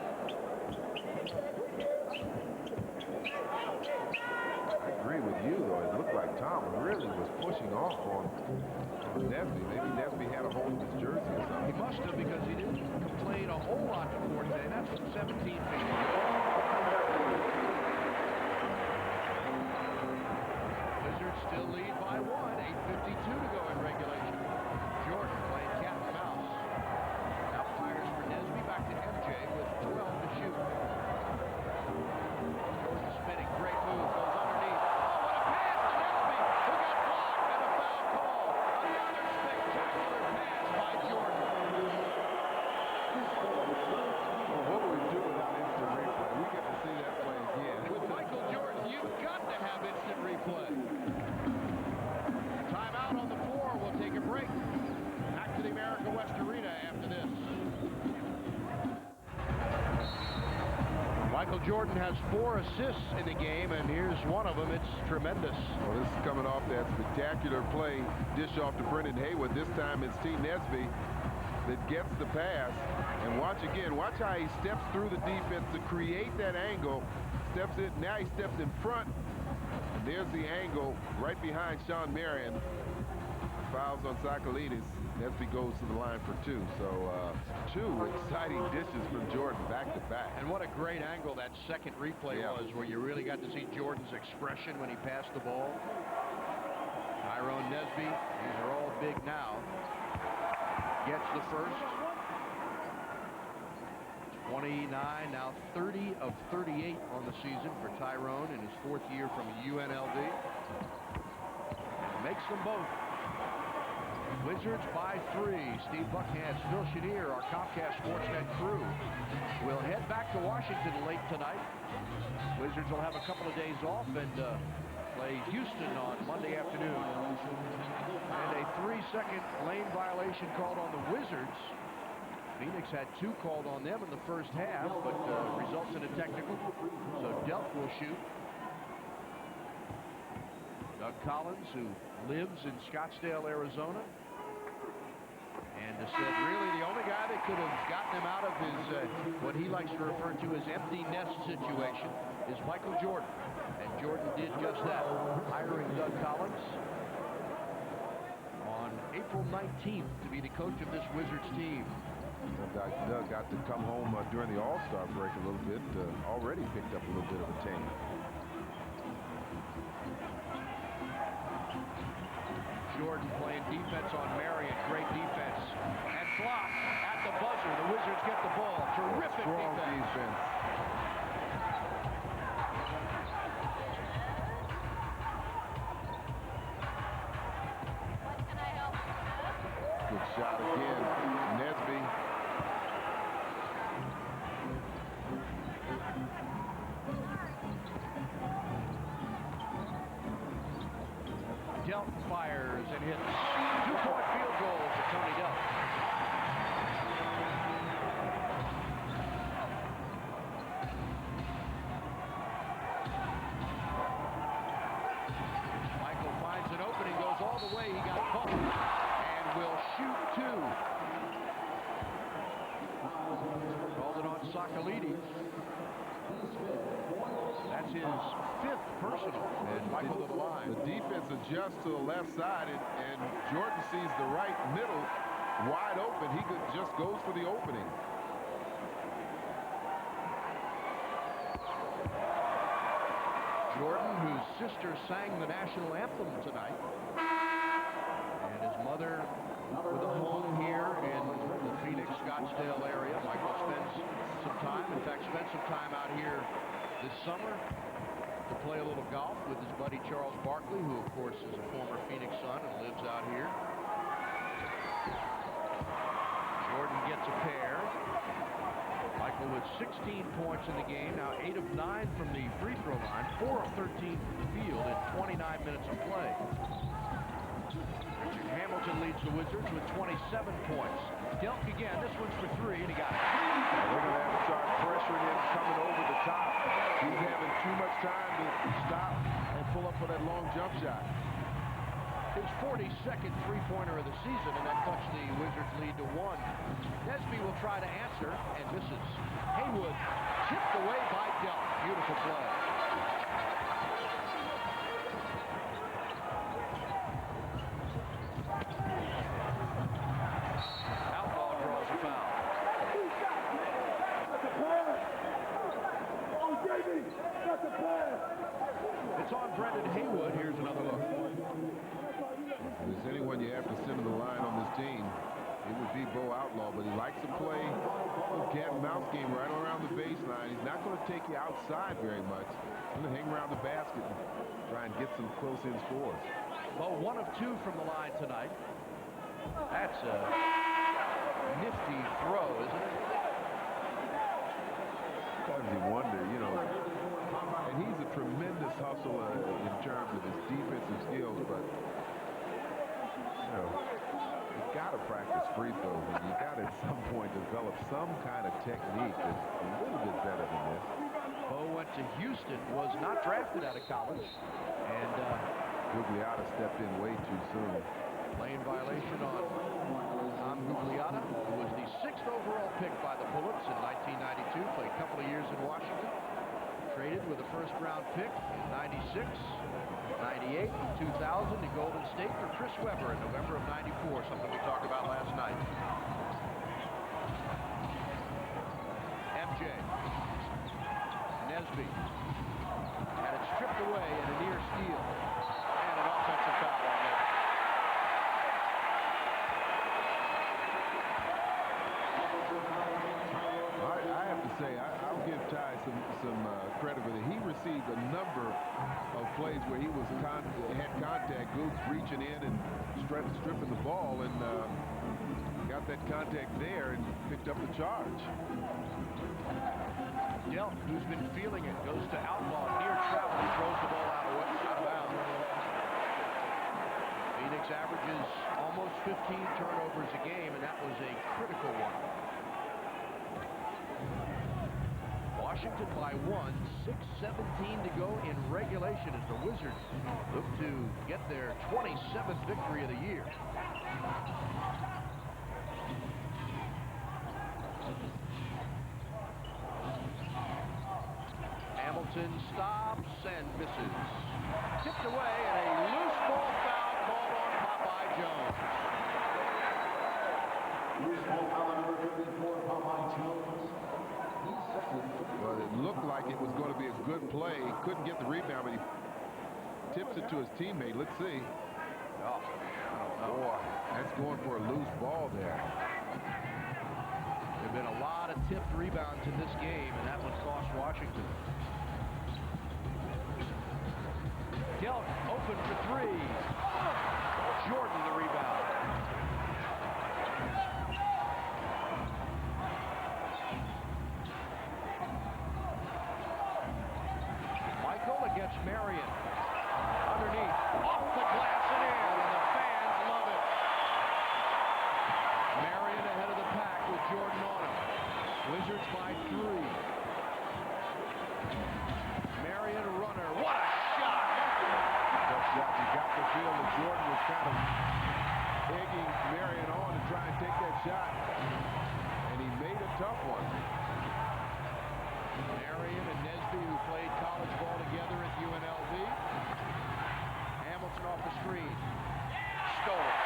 I agree with you, though. It looked like Tom really was pushing off on Nesby. Maybe Nesby had a hold of his jersey or something. He must have, because he didn't complain a whole lot to Forte. That's from 17 feet. Wizards still lead by 1. 8:52 to go in regulation. Jordan playing cat and mouse. Now fires for Nesby, back to MJ with 12 to shoot. Jordan spinning, great move, goes underneath. Oh, what a pass to Nesby, who got blocked, and a foul call. Another spectacular pass by Jordan. Well, what would we do without instant replay? We get to see that play again. With Michael Jordan, you've got to have instant replay. Timeout on the floor. We'll take a break. Back to the America West Arena after this. Michael Jordan has 4 assists in the game, and here's one of them. It's tremendous. Well, this is coming off that spectacular play. Dish off to Brendan Haywood. This time it's T. Nesby that gets the pass. And watch again. Watch how he steps through the defense to create that angle. Steps in. Now he steps in front. And there's the angle right behind Shawn Marion. Fouls on Socrates. Nesby goes to the line for 2. So 2 exciting dishes from Jordan back to back. And what a great angle that second replay was, where you really got to see Jordan's expression when he passed the ball. Tyronn Nesby, these are all big now. Gets the first. 29, now 30 of 38 on the season for Tyronn in his 4th year from UNLV. And makes them both. Wizards by 3. Steve Buckhantz, Phil Chenier, our Comcast Sportsnet crew will head back to Washington late tonight. Wizards will have a couple of days off and play Houston on Monday afternoon. And a 3-second lane violation called on the Wizards. Phoenix had 2 called on them in the first half, but results in a technical. So Delk will shoot. Doug Collins, who lives in Scottsdale, Arizona, and said really the only guy that could have gotten him out of his, what he likes to refer to as empty nest situation, is Michael Jordan. And Jordan did just that, hiring Doug Collins on April 19th to be the coach of this Wizards team. Doug got to come home during the All-Star break a little bit, already picked up a little bit of a team. Jordan playing defense on Marion. Great defense. And blocked at the buzzer. The Wizards get the ball. Terrific Strong defense. Good shot again. Nesby. Delk fires and hits. 2-point field goal for Tony Delk. Michael finds an opening, goes all the way. He got bumped and will shoot 2. Called it on Sakalides. That's his 5th personal. And Michael to the line. The defense adjusts to the left side, and Jordan sees the right middle wide open. He just goes for the opening. Jordan, whose sister sang the national anthem tonight, and his mother with a home here in the Phoenix, Scottsdale area. Michael spends some time, in fact, spent some time out here this summer to play a little golf with his buddy Charles Barkley, who of course is a former Phoenix Sun and lives out here. Jordan gets a pair. Michael with 16 points in the game, now 8 of 9 from the free throw line, 4 of 13 from the field in 29 minutes of play. Richard Hamilton leads the Wizards with 27 points. Delk again, this one's for 3, and he got it. They're going to have to start pressuring him coming over the top. He's having too much time to stop and pull up for that long jump shot. His 42nd three-pointer of the season, and that cuts the Wizards lead to 1. Nesby will try to answer and misses. Haywood tipped away by Delk. Beautiful play. Outlaw draws a foul. It's on Brendan Haywood. Here's another look. If there's anyone you have to send to the line on this team, it would be Bo Outlaw, but he likes to play a cat and mouse game right around the baseline. He's not going to take you outside very much. He's going to hang around the basket and try and get some close-in scores. Bo 1 of 2 from the line tonight. That's a nifty throw, isn't it? Sometimes you wonder, you know, and he's a tremendous hustler in terms of his defensive skills, but you know, you've got to practice free throws, and you got to at some point develop some kind of technique that's a little bit better than this. Bo went to Houston, was not drafted out of college, and Gugliotta stepped in way too soon. lane violation on Gugliotta, who was the 6th overall pick by the Bullets in 1992, played a couple of years in Washington, traded with a first-round pick in 96, 98, and 2000 to Golden State for Chris Webber in November of 94, something we talked about last night. MJ. Nesby. Had it stripped away and a near steal. And an offensive foul on Nesby. I have to say, I'll give Ty some credit for that. He received a number of plays where he was had contact. Goose reaching in and stripping the ball, and got that contact there and picked up the charge. Delt, who's been feeling it, goes to outlaw near travel. He throws the ball out of bounds. Phoenix averages almost 15 turnovers a game, and that was a critical one. Washington by 1, 6:17 to go in regulation as the Wizards look to get their 27th victory of the year. Hamilton stops and misses. Tipped away, and a loose ball foul called on Popeye Jones. Loose ball foul number 54, Popeye Jones. Well, it looked like it was going to be a good play. He couldn't get the rebound, but he tips it to his teammate. Let's see. Oh, boy, that's going for a loose ball there. There have been a lot of tipped rebounds in this game, and that one cost Washington. Delt open for three. Jordan the rebound. Michael against Marion. Underneath. Off the glass and in, and the fans love it. Marion ahead of the pack with Jordan on him. Wizards by 3. Marion runner. What a shot! Shot. You got the feel that Jordan was kind of egging Marion on to try and take that shot, and he made a tough one. Marion and Nesby, who played college ball together at UNLV. Hamilton off the screen. Stole it.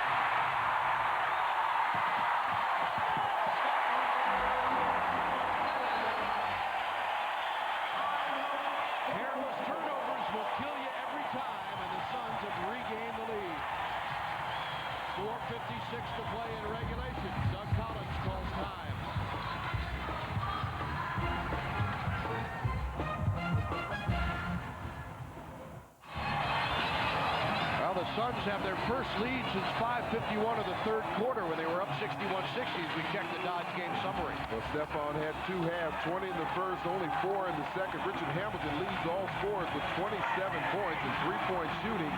Careless turnovers will kill you every time, and the Suns have regained the lead. 4:56 to play in regulation. Doug Collins calls time. Well, the Suns have their first lead since 5:51 of the third quarter when they were up 61-60 as we check the Dodge game summary. Well, Stephon had 2 halves, 20 in the first, only 4 in the second. Richard Hamilton leads all scorers with 27 points and 3-point shooting.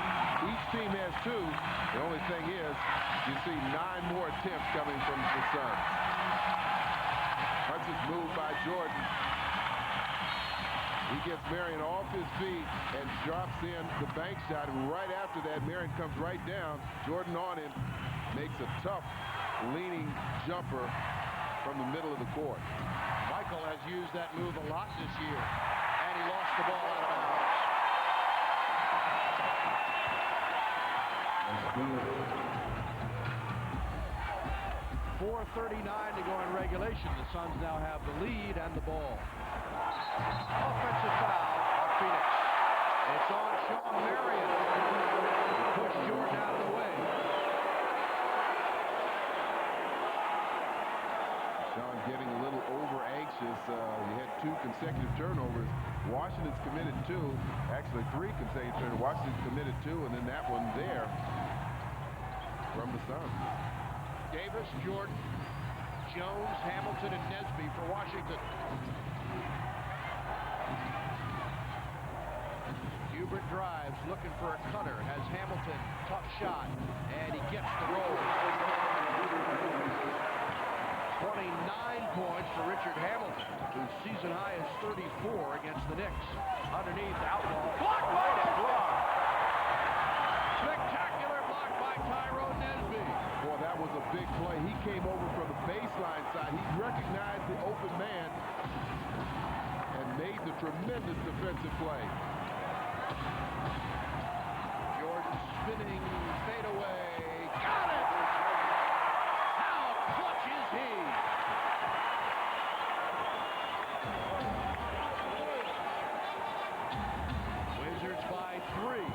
Each team has 2. The only thing is, you see 9 more attempts coming from the Suns. Hudson's move by Jordan. He gets Marion off his feet and drops in the bank shot. And right after that, Marion comes right down. Jordan on him, makes a tough leaning jumper from the middle of the court. Michael has used that move a lot this year, and he lost the ball out of bounds. 4:39 to go in regulation. The Suns now have the lead and the ball. Offensive foul on Phoenix. It's on Shawn Marion. Push Jordan out of the way. Shawn getting a little over anxious. He had 2 consecutive turnovers. Washington's committed 2. Actually 3 consecutive turnovers. Washington's committed 2, and then that one there from the Suns. Davis, Jordan, Jones, Hamilton, and Nesby for Washington. Hubert drives, looking for a cutter, has Hamilton, tough shot, and he gets the roll. 29 points for Richard Hamilton, whose season high is 34 against the Knicks. Underneath, outlaw, blocked by LeBron. Spectacular block by Tyronn Nesby. Boy, that was a big play. He came over from the baseline side. He recognized the open man and made the tremendous defensive play. Jordan spinning, fadeaway, got it! How clutch is he? Wizards by 3.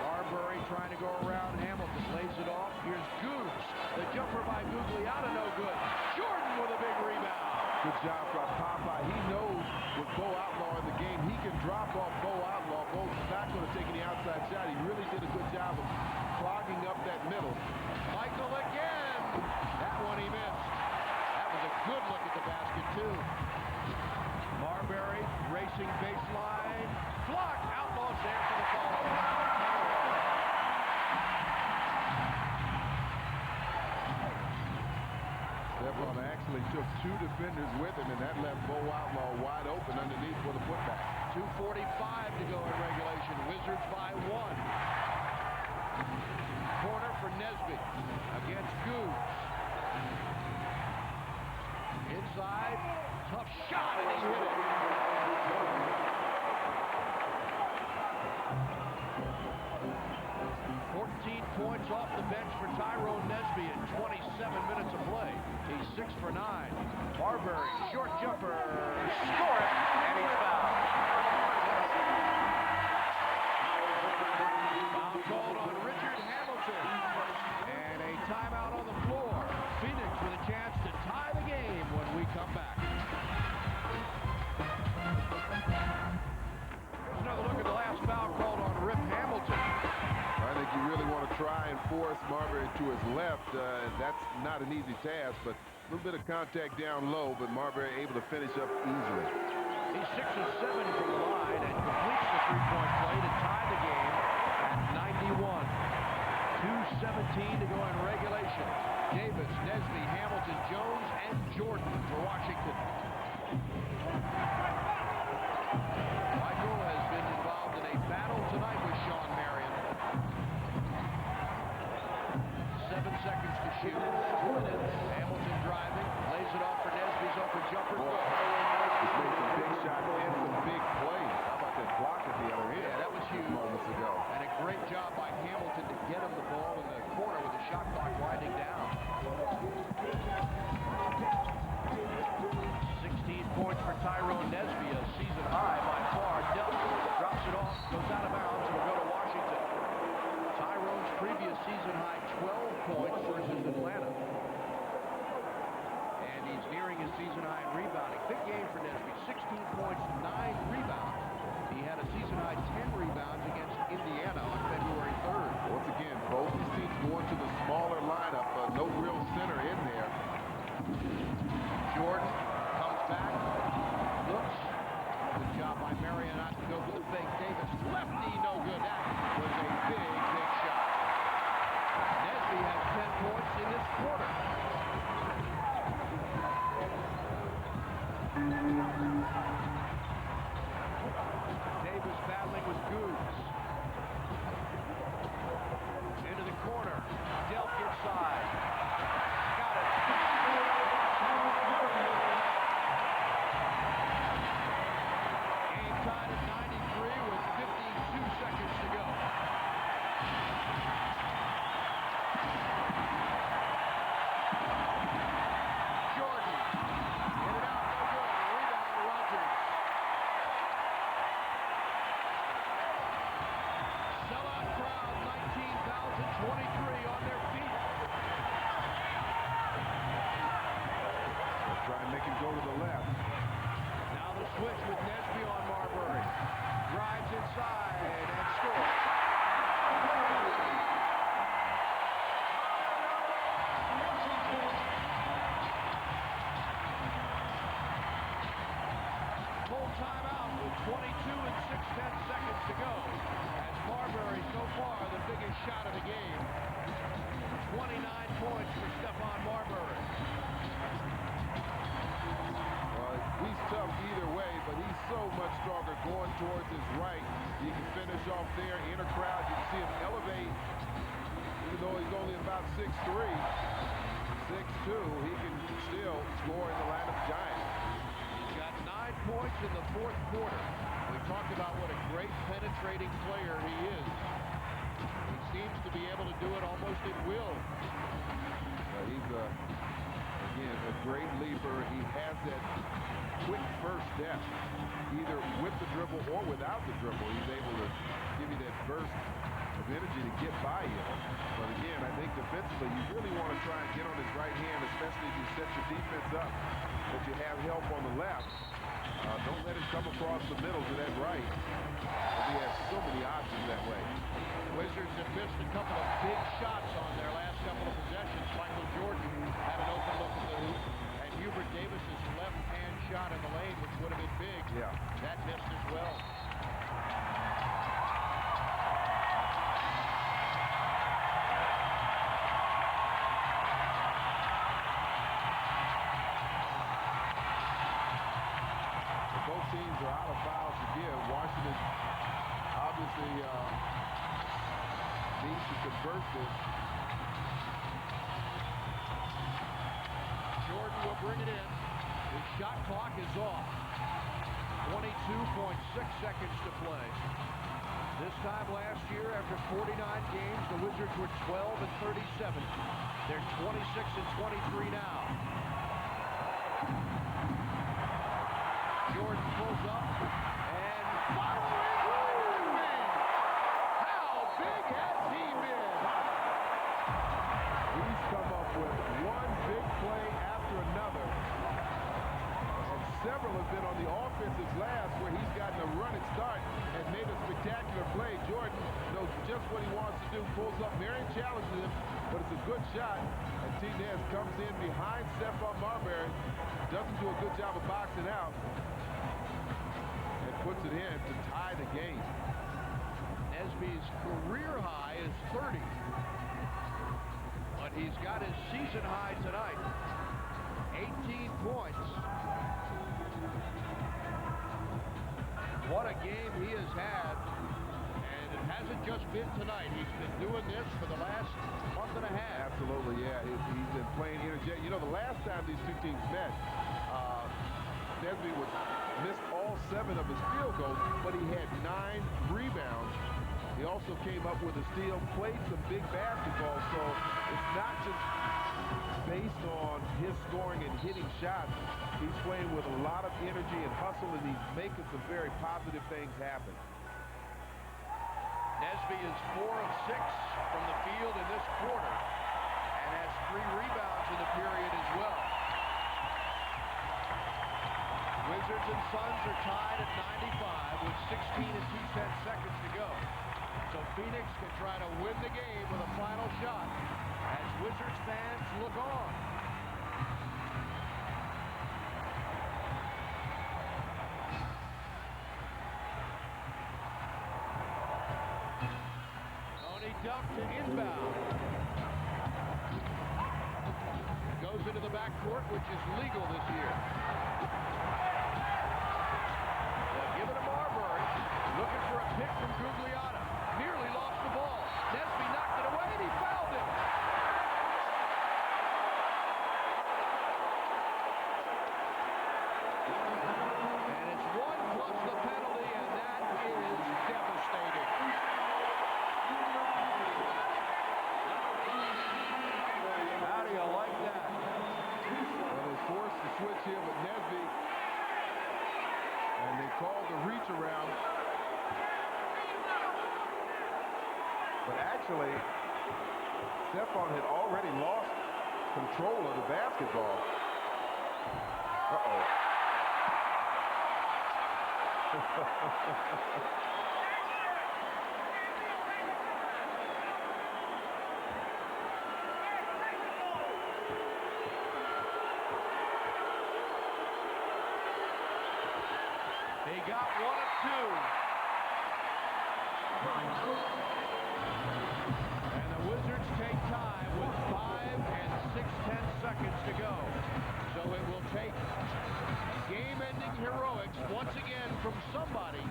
Marbury trying to go around Hamilton, lays it off. Here's Goose. The jumper by Guglielmo, no good. Jordan with a big rebound. Good job from Papa. He knows with Bo Outlaw in the game, he can drop off Bo Outlaw. Bo's not going to take any outside shot. He really did a good job of clogging up that middle. Michael again. That one he missed. That was a good look at the basket, too. Marbury racing baseline. Block. Outlaw's there for the fall. Stephon actually took 2 defenders with him, and that left Bo Outlaw wide open underneath for the putback. 2:45 to go in regulation. Wizards by 1. Corner for Nesby against Goose. Inside, tough shot, and he hit it. Points off the bench for Tyronn Nesby in 27 minutes of play. He's 6 for 9. Marbury, short jumper, score it, and he's fouled. Foul called on Richard Hamilton. And a timeout on the floor. Phoenix with a chance to tie the game when we come back. Here's another look at the last foul called on Rip Hamilton. I think you really want to try and force Marbury to his left. That's not an easy task, but a little bit of contact down low, but Marbury able to finish up easily. He's 6 of 7 from the line and completes the three-point play to tie the game at 91. 2:17 to go in regulation. Davis, Nesby, Hamilton, Jones, and Jordan for Washington. Michael has been involved in a battle tonight with Shawn Marion. 7 seconds to shoot. Hamilton driving, lays it off for Nesby's open jumper. He's made some big shots and some big plays. How about that block at the other end? Yeah, that was huge. Moments ago. And a great job by Hamilton to get him the ball in the corner with the shot clock winding down. 16 points for Tyronn Nesby, a season high by far. Drops it off, goes out of bounds, and will go to Washington. Tyronn's previous season high 12 points versus Atlanta. And he's nearing his season high in rebounding. Big game for Nesby, 16 points, 9 rebounds. He had a season high 10 rebounds against Indiana on February 3rd. Once again, both these teams going to the smaller lineup. No real center in there. Jordan comes back, looks. Good job by Marion not to go for the fake. Davis, lefty, no good. That was a big, big shot. Nesby has 10 points in this quarter. Davis battling with Goose. Into the corner. Delk inside. Got it. Game tied at 93 with 52 seconds to go. Jordan. In and out, no good. Rebound, Rogers. Sellout crowd, 19,023 on their feet. Try and make him go to the left. Now the switch with Nesby on Marbury. Drives inside and scores. Full timeout with 22 and 6/10 seconds to go. As Marbury so far the biggest shot of the game. 29 points for Stephon Marbury. He's tough either way, but he's so much stronger going towards his right. He can finish off there, inner crowd. You can see him elevate, even though he's only about 6'3", 6'2", he can still score in the line of giants. He's got 9 points in the fourth quarter. We talked about what a great penetrating player he is. He seems to be able to do it almost at will. He's again, a great leaper. He has that quick first step, either with the dribble or without the dribble. He's able to give you that burst of energy to get by you. But again, I think defensively, you really want to try and get on his right hand, especially if you set your defense up, that you have help on the left. Don't let him come across the middle to that right. He has so many options that way. Wizards have missed a couple of big shots on their last couple of possessions. Michael Jordan had an open look at the hoop, and Hubert Davis's left-hand shot in the lane, which would have been big, that missed as well. Both teams are out of fouls to give. Washington obviously needs to convert this. Jordan will bring it in. His shot clock is off. 22.6 seconds to play. This time last year, after 49 games, the Wizards were 12 and 37. They're 26 and 23 now. Jordan pulls up and following Nesby. How big has he been? He's come up with one big play after another. And several have been on the offensive glass where he's gotten a running start and made a spectacular play. Jordan knows just what he wants to do. Pulls up. Marion challenges him, but it's a good shot. And T. Nez comes in behind Stephon Marbury. Doesn't do a good job of boxing out. Puts it in to tie the game. Nesby's career high is 30. But he's got his season high tonight. 18 points. What a game he has had. And it hasn't just been tonight. He's been doing this for the last month and a half. Absolutely, yeah. He's been playing energetic. You know, the last time these two teams met, Nesby missed all 7 of his field goals, but he had 9 rebounds. He also came up with a steal, played some big basketball, so it's not just based on his scoring and hitting shots. He's playing with a lot of energy and hustle, and he's making some very positive things happen. Nesby is 4 of 6 from the field in this quarter and has 3 rebounds in the period as well. Wizards and Suns are tied at 95 with 16 and 2 seconds to go. So Phoenix can try to win the game with a final shot as Wizards fans look on. Tony Duck to inbound. Goes into the backcourt, which is legal this year. They'll give it to Marbury. Looking for a pick from Gugliotta. Nearly lost the ball. Nesby knocked it away and he fouled him. And it's 1 plus the penalty, and that is devastating. How do you like that? Well, they forced the switch here with Nesby, and they called the reach around. But actually, Stephon had already lost control of the basketball. Uh-oh. They got 1 of 2. And the Wizards take time with 5 and 6/10 seconds to go. So it will take game-ending heroics once again from somebody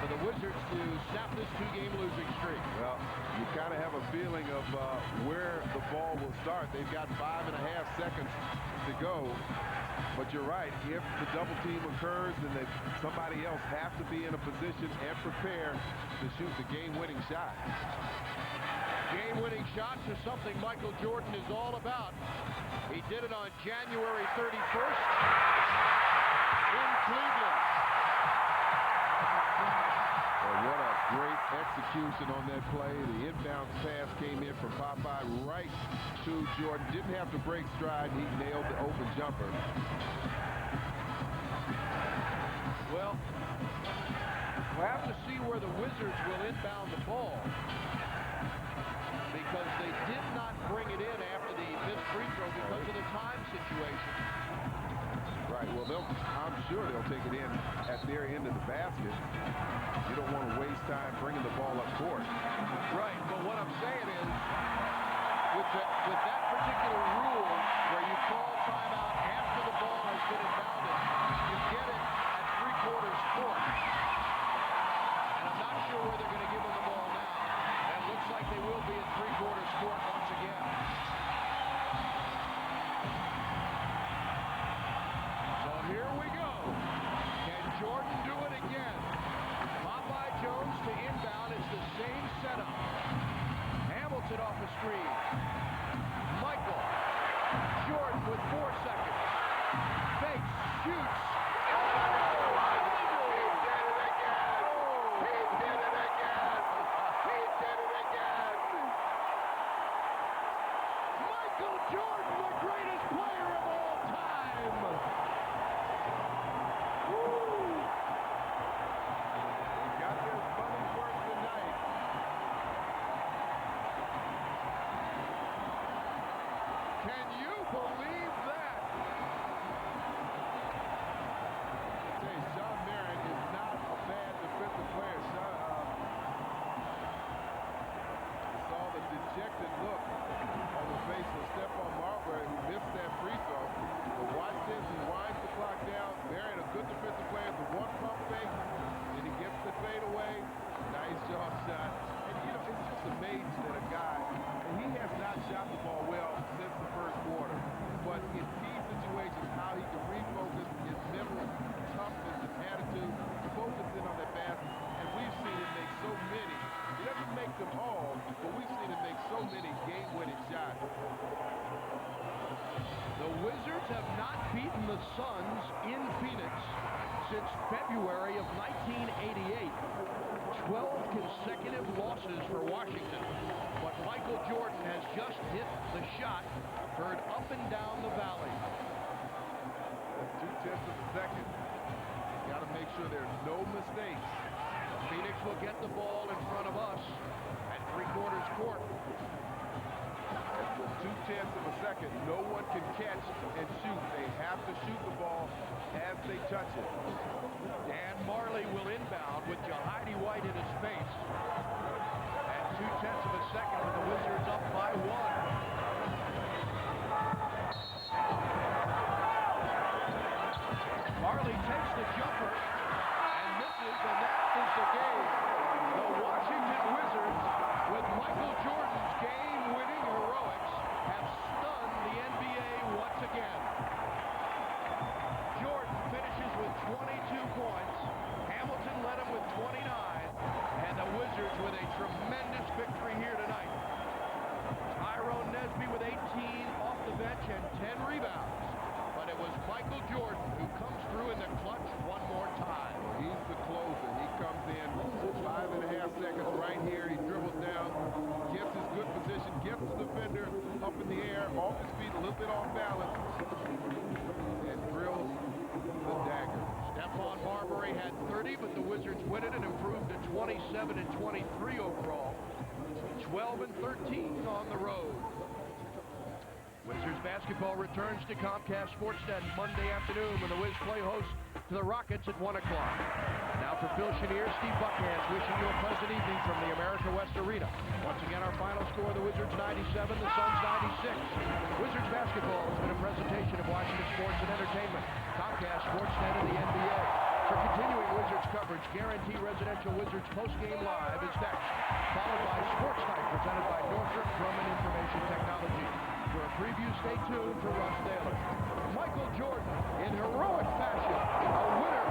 for the Wizards to snap this 2-game losing streak. Well, you kind of have a feeling of where the ball will start. They've got 5.5 seconds to go. But you're right, if the double team occurs, then somebody else has to be in a position and prepare to shoot the game-winning shot. Game-winning shots are something Michael Jordan is all about. He did it on January 31st in Cleveland. Well, Great execution on that play. The inbound pass came in from Popeye right to Jordan. Didn't have to break stride. He nailed the open jumper. Well, we'll have to see where the Wizards will inbound the ball, because they did not bring it in after the missed free throw because of the time situation. Right, well, I'm sure they'll take it in at their end of the basket. You don't want to waste time bringing the ball up court. Right, but what I'm saying is, with that particular rule where you call timeout after the ball has been inbounded, you get it at three-quarters court. And I'm not sure where they're going to give them the ball now. And it looks like they will be at three-quarters court once again. So here we go. Can Jordan do it again? Popeye Jones to inbound. It's the same setup. Hamilton off the screen. Michael. Jordan with 4 seconds. Fakes. Shoots. Jordan, the greatest player of all time. Woo. Got their money's worth tonight. Can you believe that? Hey, Shawn Marion is not a bad defensive player. I saw the dejected look on the face of Stephon Marbury, who missed that free throw. But watch this, he winds the clock down. Marion, a good defensive player, the one pump fake, and he gets the fadeaway. Nice jaw shot. And you know, it's just amazing that a guy, and he has not shot the ball well since the first quarter, but in key situations, how he can refocus his mental toughness and attitude, focus in on that basket, and we've seen him make so many. He doesn't make them all, but we've seen him make so many game-winning shots. The Wizards have not beaten the Suns in Phoenix since February of 1988. 12 consecutive losses for Washington. But Michael Jordan has just hit the shot, heard up and down the valley. That's 2/10 of a second. Got to make sure there's no mistakes. Phoenix will get the ball in front of us at three-quarters court. With 2/10 of a second, no one can catch and shoot. They have to shoot the ball as they touch it. Dan Marley will inbound with Jahidi White in his face. At 2/10 of a second with the Wizards up by 1. Marley takes the jumper and misses, and that is the game. The Washington Wizards, with Michael Jordan's game-winning heroics, have stunned the NBA once again. Jordan finishes with 22 points. Hamilton led him with 29, and the Wizards with a tremendous victory here tonight. Tyronn Nesby with 18 off the bench and 10 rebounds. But it was Michael Jordan who comes through in the clutch one more time. He's the closer. He comes in 5.5 seconds right here. He dribbles down, gets his good position, gets the defender up in the air, off his feet, a little bit off balance, and drills the dagger. Stephon Marbury had 30, but the Wizards win it and improved to 27 and 23 overall. 12 and 13 on the road. Wizards basketball returns to Comcast Sportsnet Monday afternoon when the Wiz play host to the Rockets at 1 o'clock. Now for Phil Chenier, Steve Buckhantz wishing you a pleasant evening from the America West Arena. Once again, our final score, the Wizards 97, the Suns 96. Wizards basketball has been a presentation of Washington Sports and Entertainment, Comcast Sportsnet, and the NBA. For continuing Wizards coverage, Guarantee Residential Wizards postgame live is next, followed by Sports Night presented by Northrop Grumman Information Technology. For a preview, stay tuned for Russ Taylor. Michael Jordan, in heroic fashion, a winner